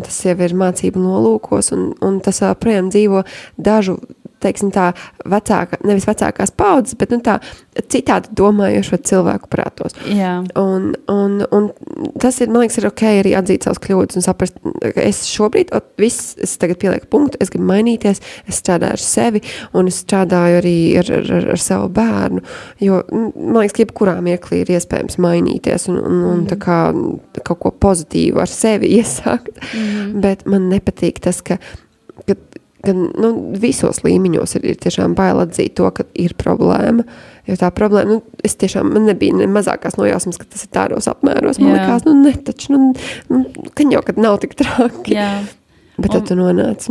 tas jau ir mācību nolūkos, un tas vēl projām dzīvo dažu, teiksim tā, nevis vecākās paudzes, bet tā citādi domājošo cilvēku prātos. Un tas ir, man liekas, ir ok arī atzīt savas kļūdas un saprast, ka es šobrīd, es tagad pielieku punktu, es gribu mainīties, es strādāju ar sevi un es strādāju arī ar savu bērnu, jo, man liekas, ka jebkurā mirklī ir iespējams mainīties un tā kā kaut ko pozitīvu ar sevi iesākt, bet man nepatīk tas, ka visos līmeņos ir tiešām bail atzīt to, ka ir problēma, jo tā problēma, man nebija ne mazākās nojausmas, ka tas ir tādos apmēros, man likās, netaču, kaņ jau, kad nav tik traki. Bet tad tu nonāc.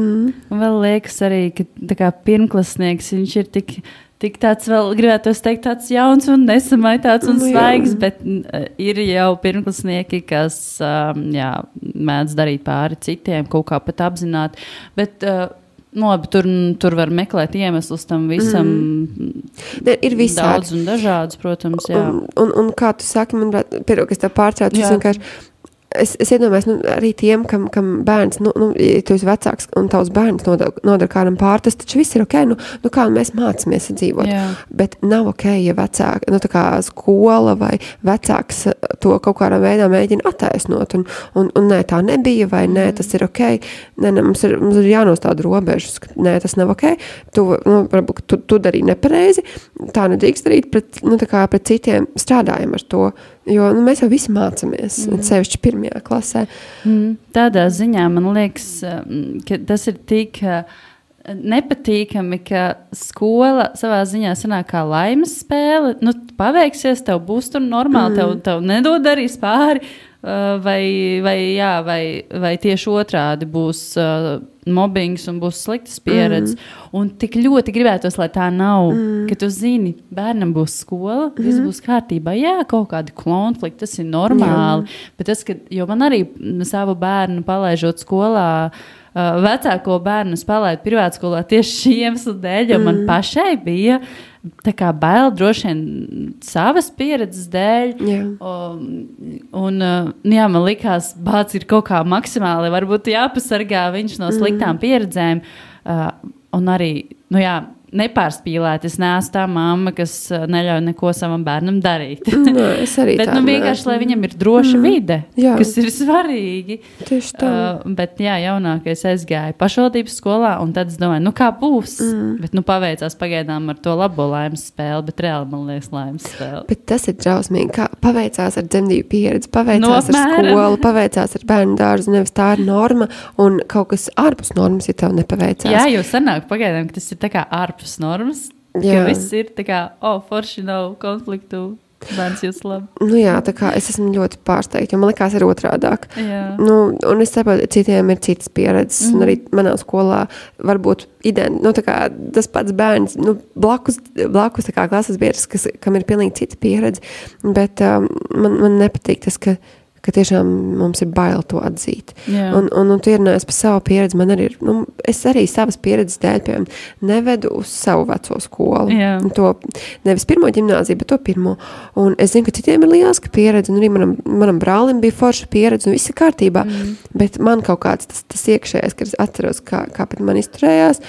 Vēl liekas arī, ka tā kā pirmklasnieks, viņš ir tik tāds vēl, gribētos teikt, tāds jauns un nesamaitāts un svaigs, bet ir jau pirmklasnieki, kas, mēdz darīt pāri citiem, kaut kā pat apzināt, bet tur var meklēt iemeslus tam visam. Ir visādi. Daudz un dažādas, protams, Un kā tu saki, man pierod, ka es tev pārtraucu, es vienkārši Es iedomājos, arī tiem, kam bērns, ja tu esi vecāks un tavs bērns nodara kādam pāri, tas taču viss ir ok, kā mēs mācamies dzīvot. Bet nav ok, ja vecāki, tā kā skola vai vecāks to kaut kādā veidā mēģina attaisnot, un nē, tā nebija, vai nē, tas ir ok, mums ir jānostāda robežas, ka nē, tas nav ok, varbūt tu darīji nepareizi, tā nedrīkst darīt pret citiem, strādājam ar to. Jo mēs jau visi mācamies, sevišķi pirmajā klasē. Tādā ziņā man liekas, ka tas ir tik nepatīkami, ka skola savā ziņā sanāk kā laimes spēle. Paveiksies, tev būs tur normāli, tev nedod arī pāri, vai tieši otrādi būs mobbings un būs sliktas pieredzes. Un tik ļoti gribētos, lai tā nav, ka tu zini, bērnam būs skola, viss būs kārtībā. Jā, kaut kādi konflikti, tas ir normāli. Bet tas, jo man arī savu bērnu palaižot skolā, vecāko bērnu palaidu privātskolā tieši šī iemesla dēļ, jo man pašai bija tā kā bail droši vien savas pieredzes dēļ. Jā, man likās, bāds ir kaut kā maksimāli, varbūt jāpasargā viņš no sliktām pieredzēm. Un arī, nepārspīlēt. Es neesmu tā mamma, kas neļauj neko savam bērnam darīt. Es arī bet vienkārši, lai viņam ir droša vide, kas ir svarīgi. Tieši tā. Bet jaunākais aizgāja pašvaldības skolā, un tad es domāju, kā būs. Bet paveicās pagaidām ar to labo laimes spēli, bet reāli man liekas laimes spēli. Bet tas ir drausmīgi, kā paveicās ar dzemdību pieredzi, paveicās ar skolu, paveicās ar bērnu dārzu, nevis tā ir norma, un kaut kas ārpus normas, ja tev nepaveicās. Jā, jo sanāk pagaidām, ka tas ir tā kā ārpus normas, ka viss ir tā kā, forši nav konfliktu, bērns jūs labi. Tā kā es esmu ļoti pārsteigta, jo man likās ir otrādāk. Un es saprotu, citiem ir citas pieredzes, un arī manā skolā varbūt tas pats bērns, blakus tā kā klases biedrs, kam ir pilnīgi cita pieredze, bet man nepatīk tas, ka tiešām mums ir bail to atzīt. Un tu ierunājies par savu pieredzi, man arī ir, es arī savas pieredzes dēļ, piemēram, nevedu uz savu veco skolu. To nevis pirmo ģimnāziju, bet to pirmo. Un es zinu, ka citiem ir lieliska pieredze, un arī manam brālim bija forša pieredze, un viss ir kārtībā. Bet man kaut kāds tas iekšējais, ka es atceros, kā pat man izturējās,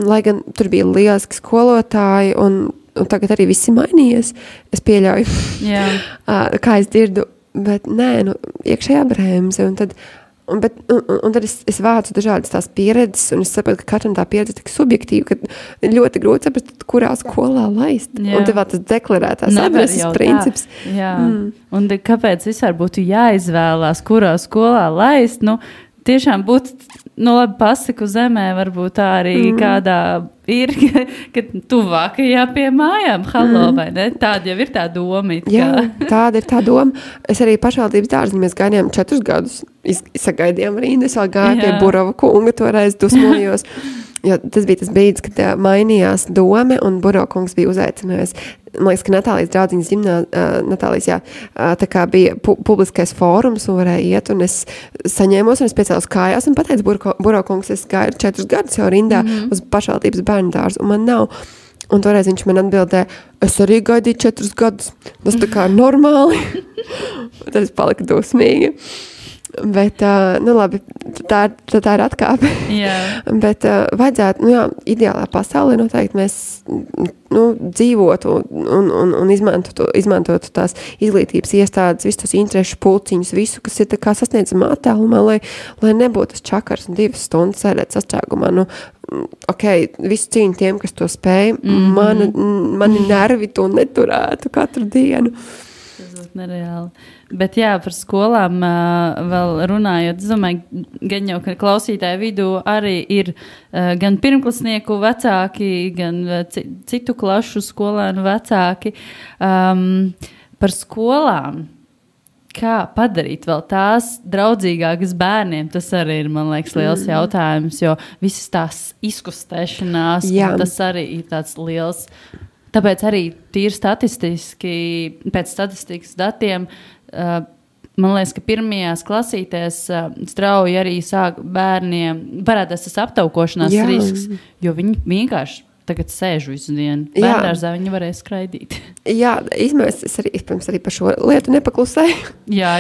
lai gan tur bija lieliski skolotāji, un tagad arī viss ir mainījies. Es pieļauju, kā es dzirdu, bet nē, iekšējā bremze, un tad es vācu dažādas tās pieredzes, un es saprotu, ka katram tā pieredze tik subjektīva, ka ļoti grūti saprast, kurā skolā laist. Un tev vēl tas deklarētās adreses princips. Un kāpēc vispār būtu jāizvēlās, kurā skolā laist? Tiešām būtu, labi, pasaku zemē, varbūt tā arī kādā ir, ka tuvākajā pie mājām, vai ne? Tāda jau ir tā doma. Jā, tāda ir tā doma. Es arī pašvaldības dārziņā mēs gaidījām 4 gadus. Sagaidījām rindu, es vēl gāju pie Burova kunga, toreiz dusmojos. Jo tas bija tas brīdis, kad mainījās dome, un Burova kungs bija uzaicinājis. Man liekas, ka Natālijas draudziņas tā kā bija publiskais fórums, un varēja iet, un es saņēmos, un es piecēlos kājās, un pateicu, Burova kungs, es gāju 4 gadus jau rindā uz pašvaldības bērnu dārzu, un man nav. Un toreiz viņš man atbildēja, es arī gaidīju 4 gadus. Tas tā kā normāli. Tad es paliku dusmīga. Bet, labi, tā ir atkāpe. Bet vajadzētu, ideālā pasaulē noteikti mēs dzīvotu un izmantotu tās izglītības iestādes, visus tos interešu pulciņus, visu, kas ir tā kā sasniedzamā attālumā, lai nebūtu tas čakars un 2 stundas sēdēt sastrēgumā. Visu cīņu tiem, kas to spēj, mani nervi to neturētu katru dienu. Tas būtu nereāli. Bet par skolām vēl runājot, es domāju, gan jau, ka klausītāju vidū arī ir gan pirmklasnieku vecāki, gan citu klašu skolēnu vecāki. Par skolām, kā padarīt vēl tās draudzīgākas bērniem, tas arī ir, man liekas, liels jautājums, jo visas tās izkustēšanās, tas arī ir tāds liels. Tāpēc arī tīri statistiski, pēc statistikas datiem, man liekas, ka pirmajās klasītēs strauji arī sāk bērniem parādās tas aptaukošanās risks, jo viņi vienkārši tagad sēžu visu dienu. Bērndārzā viņi varēja skraidīt. Jā, izmēs es arī par šo lietu nepaklusēju. Jā.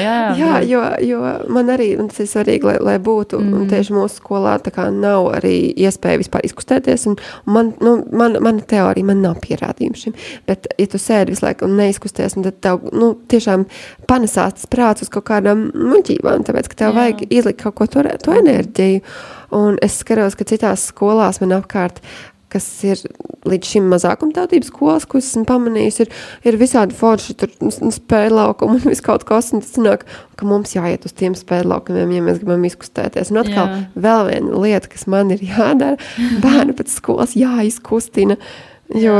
Jo man arī, un tas ir svarīgi, lai būtu, un tieši mūsu skolā tā kā nav arī iespēja vispār izkustēties, un mana teorija, man nav pierādījumi šim, bet ja tu sēdi visu laiku un neizkusties, un tad tev, tiešām panesās tas prāts uz kaut kādām muļķībām, tāpēc, ka tev vajag izlikt kaut ko to enerģiju, un es skaros, ka citās skolās man apkārt, kas ir līdz šim mazākumtautības skolas, ko esmu pamanījusi, ir visādi forši tur spēļlaukumi un viss kaut kas, un tas sanāk, ka mums jāiet uz tiem spēļlaukumiem, ja mēs gribam izkustēties. Un atkal vēl viena lieta, kas man ir jādara, bērni pēc skolas jāizkustina, jo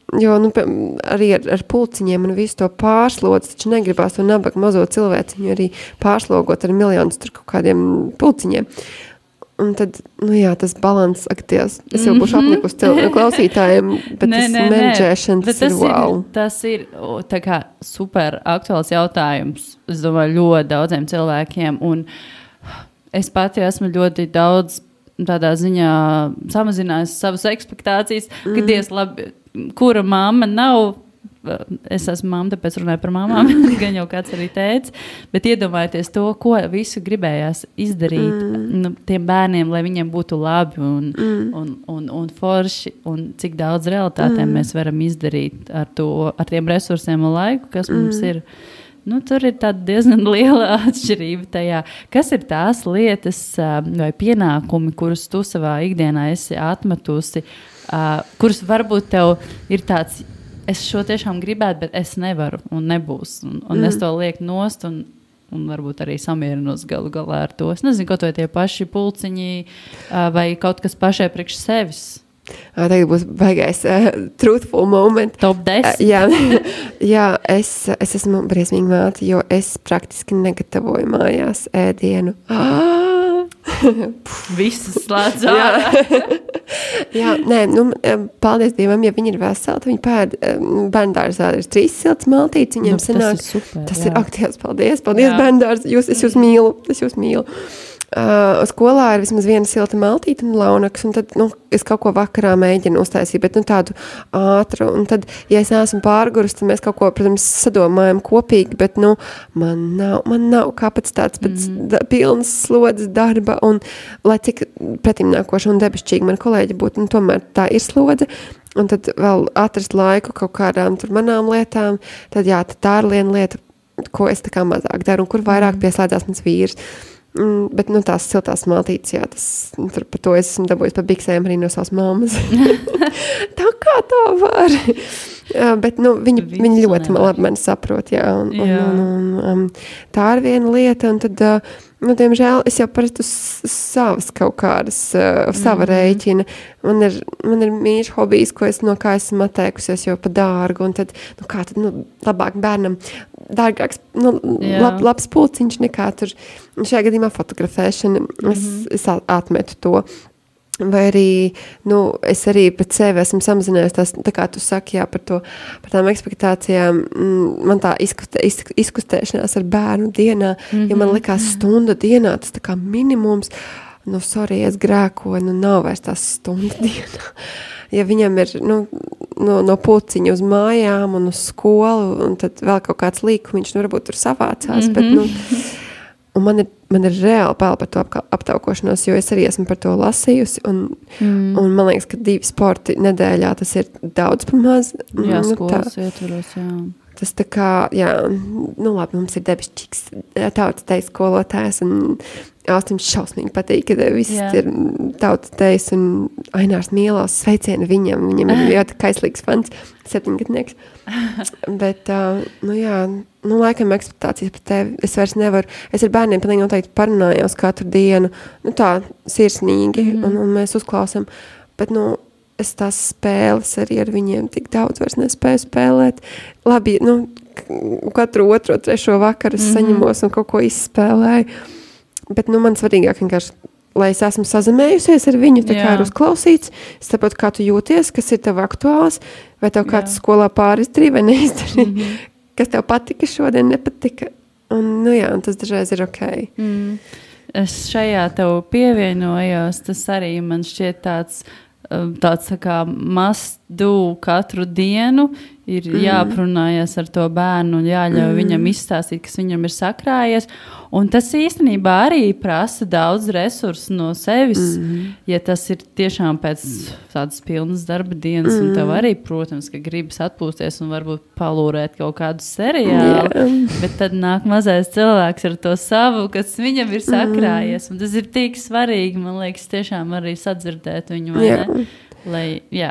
arī ar pulciņiem un visu to pārslodzi, taču negribās to nabagu mazo cilvēciņu arī pārslogot ar miljonus tur kaut kādiem pulciņiem. Un tad, tas balans, es jau būšu apnikus klausītājiem, bet tas menedžēšanas ir wow. Tas ir tā kā super aktuāls jautājums, es domāju, ļoti daudziem cilvēkiem, un es pati esmu ļoti daudz tādā ziņā samazinājis savas ekspektācijas, ka Dievs labi, kura mamma nav. Es esmu mamma, tāpēc runāju par mamām, gan jau kāds arī teica, bet iedomājieties to, ko visu gribējās izdarīt tiem bērniem, lai viņiem būtu labi un forši, un cik daudz realitātēm mēs varam izdarīt ar tiem resursiem un laiku, kas mums ir. Tur ir tāda diezgan liela atšķirība tajā, kas ir tās lietas vai pienākumi, kurus tu savā ikdienā esi atmetusi, kurus varbūt tev ir tāds, es šo tiešām gribētu, bet es nevaru un nebūs. Un es to lieku nost un varbūt arī samierinos galu galā ar to. Es nezinu, kaut vai tie paši pulciņi vai kaut kas pašai priekš sevis. Tagad būs baigais truthful moment. Top 10. Jā, es esmu briesmīga māte, jo es praktiski negatavoju mājās ēdienu. Visas slēdz ārā. Jā, nē, paldies Dievam, ja viņi ir veseli, tad viņi pēd bērndārzā ir 3 siltas maltītes, viņiem sanāk. Tas ir super, tas ir aktīvs, paldies bērndārz, es jūs mīlu. Skolā ir vismaz viena silta maltīte un launaks, un tad, es kaut ko vakarā mēģinu uztaisīt, bet, tādu ātru, un tad, ja es neesmu pārgurus, tad mēs kaut ko, protams, sadomājam kopīgi, bet, man nav kapacitātes pēc pilnas slodzes darba, un, lai cik pretimnākoši un debešķīgi man kolēģi būtu, tomēr tā ir slodze, un tad vēl atrast laiku kaut kādām tur manām lietām, tad jā, tā ir viena lieta, ko es tā kā mazāk daru, un kur vairāk pieslēdzās mans vīrs. Bet, tās siltās maltītes, jā, par to es esmu dabūjis pa biksēm arī no savas mammas. Tā kā tā var. Bet, viņi ļoti labi mani saprot, jā. Un tā ir viena lieta, un tad, diemžēl, es jau parasti uz savas kaut kādas, sava rēķina. Man ir mīļš hobijs, kā esmu atteikusies jau pa dārgu, un tad, labāk bērnam dārgāks, labs pulciņš nekā tur, šajā gadījumā fotografēšana, es atmetu to. Vai arī, es arī pret sevi esmu samazinājusi tās, tā kā tu saki, jā, par tām ekspektācijām, man tā izkustēšanās ar bērnu dienā, ja man likās stunda dienā, tas tā kā minimums, sorry, es grēkoju, nav vairs tās stunda dienā. Ja viņam ir, no pulciņa uz mājām un uz skolu, un tad vēl kaut kāds līkumiņš, varbūt tur savācās, bet, un man ir reāli bail par to aptaukošanos, jo es arī esmu par to lasījusi, un man liekas, ka 2 sporti nedēļā tas ir daudz pamaz. Jā, skolas ietvaros, jā. Tas tā kā, jā, labi, mums ir debešķīgs tautas tejas skolotājs, un Austiņš šausmīgi patīk, ka viss ir tautas tejas, un Ainārs Mīlaus sveicieni viņam ir ļoti kaislīgs fans, 7-gadnieks. Bet, jā, laikam ekspektācijas par tevi, es vairs nevaru, es ar bērniem pilnīgi noteikti parunājos katru dienu, tā sirsnīgi, un mēs uzklausam, bet, es tās spēles arī ar viņiem tik daudz vairs nespēju spēlēt. Labi, katru 2., 3. vakaru es saņemos un kaut ko izspēlēju. Bet, man svarīgāk vienkārši, lai es esmu sazemējusies ar viņu, tā kā ir uzklausīts, es saprotu, kā tu jūties, kas ir tev aktuāls, vai tev kāds skolā pārizdarīja vai neizdarīja, kas tev patika šodien, nepatika. Un, un tas dažreiz ir ok. Es šajā tev pievienojos, tas arī man šķiet tāds tā kā must do katru dienu, ir jāprunājas ar to bērnu un jāļauj viņam izstāstīt, kas viņam ir sakrājies. Un tas īstenībā arī prasa daudz resursu no sevis, ja tas ir tiešām pēc tādas pilnas darba dienas, un tev arī, protams, ka gribas atpūsties un varbūt palūrēt kaut kādu seriālu, bet tad nāk mazais cilvēks ar to savu, kas viņam ir sakrājies, un tas ir tik svarīgi, man liekas, tiešām arī sadzirdēt viņu, vai ne?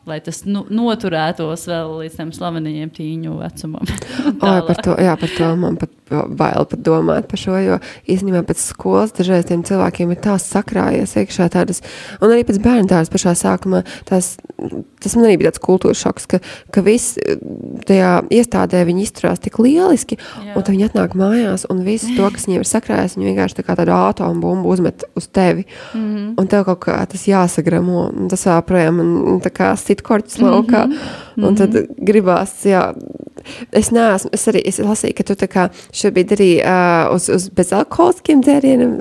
Lai tas noturētos vēl līdz tam slavenajiem tīņu vecumam. Par to man pat bail pat domāt par šo, jo īstenībā pēc skolas dažreiz tiem cilvēkiem ir tās sakrājies iekšā tādas, un arī pēc bērndārzas pašā sākumā, tas man arī bija tāds kultūras šoks, ka viss tajā iestādē viņi izturās tik lieliski, un tad viņi atnāk mājās, un visu to, kas viņiem ir sakrājies, viņi vienkārši tā kā tādu atombumbu uzmet uz tevi, un tev kaut kā tas jāsagramo, un tas vēl projām man tā kā sit korķis laukā, un tad gribās, es lasīju, ka tu tā kā šobrīd arī uz bezalkoholiskiem dzērieniem,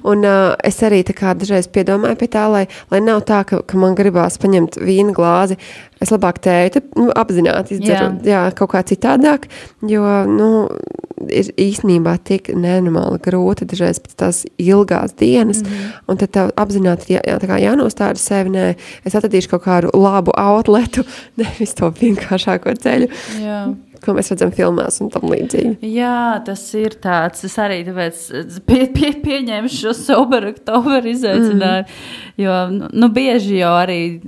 un es arī tā kā dažreiz piedomāju pie tā, lai nav tā, ka man gribās paņemt vīna glāzi Es labāk tēju, apzināti izdzeru, kaut kā citādāk, jo, ir īstenībā tik nenormāli grūti dažreiz pēc tās ilgās dienas, un tad tev apzināti jānostāda sevi, nē, es atradīšu kaut kādu labu outletu, nevis to vienkāršāko ceļu. Jā. Ko mēs redzam filmās un tam līdzīgi. Jā, tas ir tāds. Es arī tāpēc pieņēmu šo Sober Oktober izaicinājumu, jo, bieži jau arī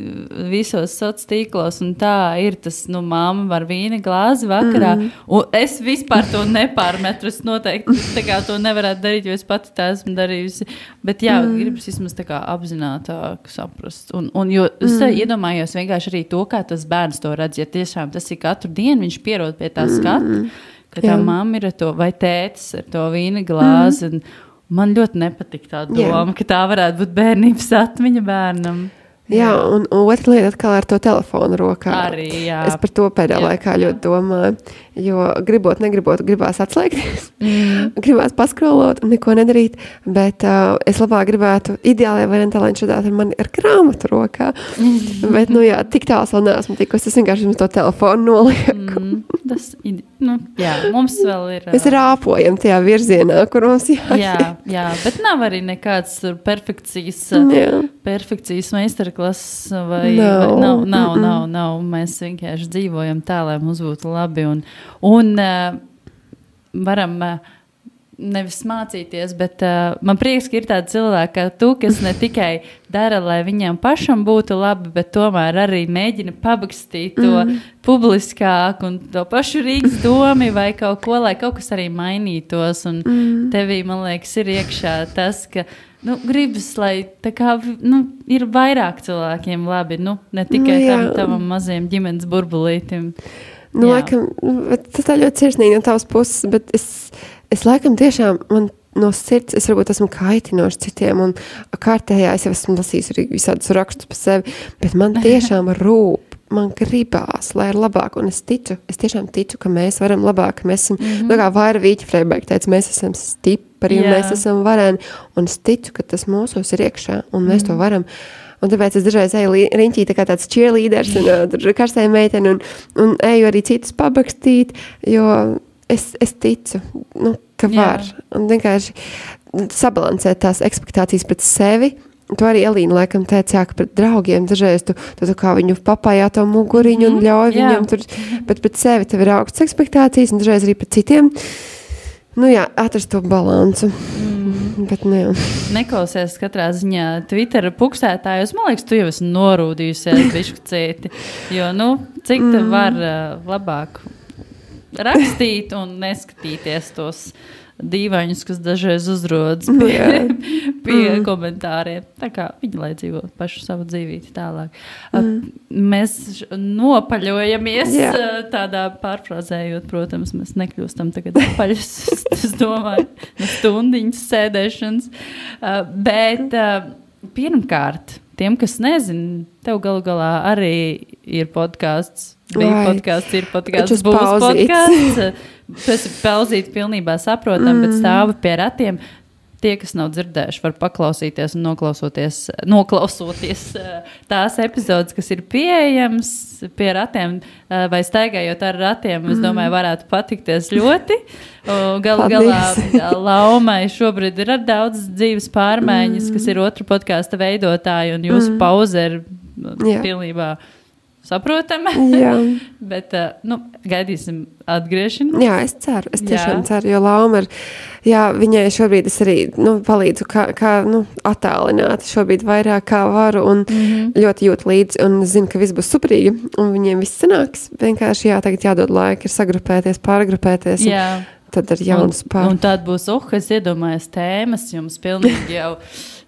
visos soc tīklos un tā ir tas, mamma var vīna glāzi vakarā, un es vispār to nepārmetru, es noteikti tā kā to nevarētu darīt, jo es pati tā esmu darījusi, bet jā, gribas vismaz tā kā apzinātāk saprast, un jo es iedomājos vienkārši arī to, kā tas bērns to redz, ja tiešām tas ir katru dienu, viņš pierod pie tā skata, ka tā mamma ir ar to, vai tētis ar to vīna glāzi, un man ļoti nepatīk tā doma, ka tā varētu būt bērnības atmiņa bērnam. Jā, un otra lieta atkal ar to telefonu rokā. Arī, jā. Es par to pēdējā laikā ļoti domāju, jo negribot, gribās atslēgties, gribās paskrolot un neko nedarīt, bet es labāk gribētu ideālajā variantā, lai viņš redzētu mani ar grāmatu rokā. Bet, tik tāls vēl neesmu tikusi, es vienkārši to telefonu nolieku. Mums vēl ir... Mēs rāpojam tajā virzienā, kur mums Jā, bet nav arī nekāds perfekcijas meistarklases vai nav. Mēs vienkārši dzīvojam tā, lai mums būtu labi un varam nevis mācīties, bet man prieks, ka ir tādi cilvēki kā tu, kas ne tikai dara, lai viņam pašam būtu labi, bet tomēr arī mēģina pabakstīt to publiskāk un to pašu Rīgas domi vai kaut ko, lai kaut kas arī mainītos. Un tevī, man liekas, ir iekšā tas, ka gribas, lai tā kā, ir vairāk cilvēkiem labi, ne tikai tavam mazajam ģimenes burbulītim. Laikam, tas tā ļoti sirsnīgi no tavas puses, bet es laikam tiešām, man no sirds, es varbūt esmu kaitinoši citiem, un kārtējā es jau esmu lasījis arī visādus rakstus par sevi, bet man tiešām rūp, man gribās, lai ir labāk, un es tiešām ticu, ka mēs varam labāk, ka mēs esam, kā Vaira Vīķa Freiberga teica, mēs esam stipri, mēs esam vareni, un es ticu, ka tas mūsos ir iekšā, un mēs to varam. Un tāpēc es dažreiz eju riņķī tā kā tāds cheerleaders un karstai meiteni un eju arī citus pabakstīt, jo es ticu, ka var. Un vienkārši sabalansēt tās ekspektācijas pret sevi. To arī Elīna laikam teica, ka pret draugiem dažreiz tu kā viņu papājā to muguriņu un ļauj viņam tur, bet pret sevi tev ir augstas ekspektācijas un dažreiz arī pret citiem. Atrast to balansu. Bet neklausies katrā ziņā Twitter pukstētājos. Man liekas, tu jau esi norūdījusies bišķi cieti. Jo, cik te var labāk rakstīt un neskatīties tos dīvaņus, kas dažreiz uzrodas pie komentāriem. Tā kā viņi lai dzīvo pašu savu dzīvīti tālāk. Mēs nopaļojamies tādā pārfrāzējot, protams, mēs nekļūstam tagad apaļus, es domāju, no stundiņas sēdēšanas. Bet pirmkārt, tiem, kas nezin, tev galu galā arī ir podcasts. Bija podcasts, ir podcasts, būs podcasts. Tu esi pauzīt pilnībā saprotam, bet stāvi pie ratiem. Tie, kas nav dzirdējuši, var paklausīties un noklausoties tās epizodes, kas ir pieejams pie ratiem vai staigājot ar ratiem. Es domāju, varētu patikties ļoti. Galu galā Laumai šobrīd ir daudz dzīves pārmaiņas, kas ir otru podkāsta veidotāji, un jūsu pauze ir pilnībā saprotama. Bet, gaidīsim atgriešanu. Jā, es ceru. Es tiešām ceru, jo Lauma ir, viņai šobrīd es arī, palīdzu kā attālināt šobrīd vairāk kā varu un ļoti jūt līdzi un zinu, ka viss būs superīgi un viņiem viss sanāks. Vienkārši, tagad jādod laika ir sagrupēties, pārgrupēties. Tad ir jauns pār. Un tad būs, es iedomājos tēmas, jums pilnīgi jau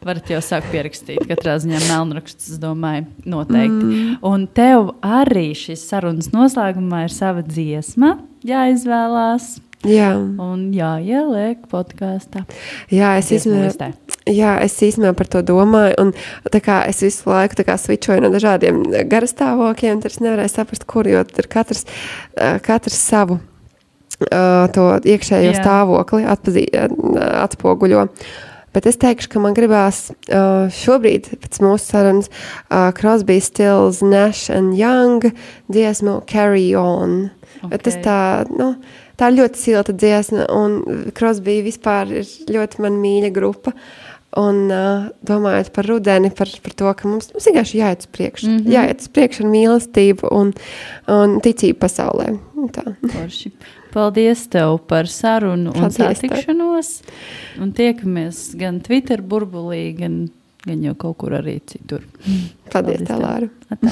varat jau sākt pierakstīt. Katrā ziņā melnrakstus, es domāju, noteikti. Un tev arī šis sarunas noslēgumā ir sava dziesma jāizvēlās. Un jāieliek podkāstā. Es īstenībā par to domāju, un tā kā es visu laiku svičoju no dažādiem garastāvokļiem, tad es nevarēju saprast, kur, jo ir katrs savu to iekšējo stāvokli atspoguļo. Bet es teikšu, ka man gribās šobrīd, pēc mūsu sarunas, Crosby, Stills, Nash and Young dziesmu Carry On. Bet tas tā ir ļoti silta dziesma, un Crosby vispār ir ļoti man mīļa grupa. Un domājot par rudeni, par to, ka mums vienkārši jāiet uz priekšu. Jāiet uz priekšu ar mīlestību un ticību pasaulē. Tā. Porši. Paldies tev par sarunu un satikšanos. Un tiekamies gan Twitter burbulī, gan jau kaut kur arī citur. Paldies tev, Lāra. Atā.